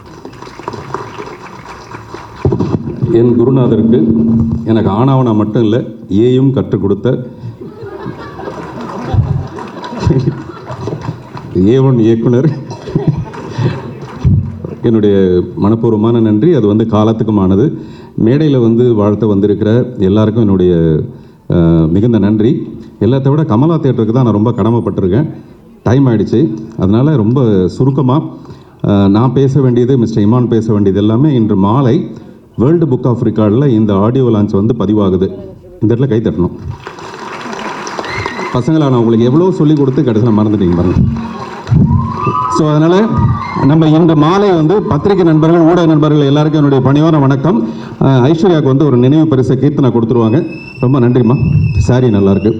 S8: என் குருநாதருக்கு எனக்கு ஆனாவனா மட்டும் இல்லை, ஏயும் கற்றுக் கொடுத்த A1 இயக்குனர் என்னுடைய மனப்பூர்வமான நன்றி. அது வந்து காலத்துக்குமானது. மேடையில் வந்து வாழ்த்த வந்திருக்கிற எல்லாருக்கும் என்னுடைய மிகுந்த நன்றி. எல்லாத்த விட கமலா தியேட்டருக்கு தான் நான் ரொம்ப கடமைப்பட்டிருக்கேன். டைம் ஆகிடுச்சு, அதனால் ரொம்ப சுருக்கமாக நான் பேச வேண்டியது, மிஸ்டர் இமான் பேச வேண்டியது எல்லாமே இன்று மாலை வேர்ல்டு புக் ஆஃப் ரெக்கார்டில் இந்த ஆடியோ லான்ச் வந்து பதிவாகுது. இந்த இடத்துல கை தட்டணும் பசங்களா. நான் உங்களுக்கு எவ்வளோ சொல்லிக் கொடுத்து கடைசியில் மறந்துட்டீங்க பாருங்க. ஸோ அதனால் நம்ம இந்த மாலை வந்து பத்திரிகை நண்பர்கள், ஊடக நண்பர்கள் எல்லாருக்கும் என்னுடைய பணிவான வணக்கம். ஐஸ்வர்யாவுக்கு வந்து ஒரு நினைவு பரிசை கீர்த்தனை கொடுத்துருவாங்க. ரொம்ப நன்றிம்மா. சாரி, நல்லாயிருக்கு.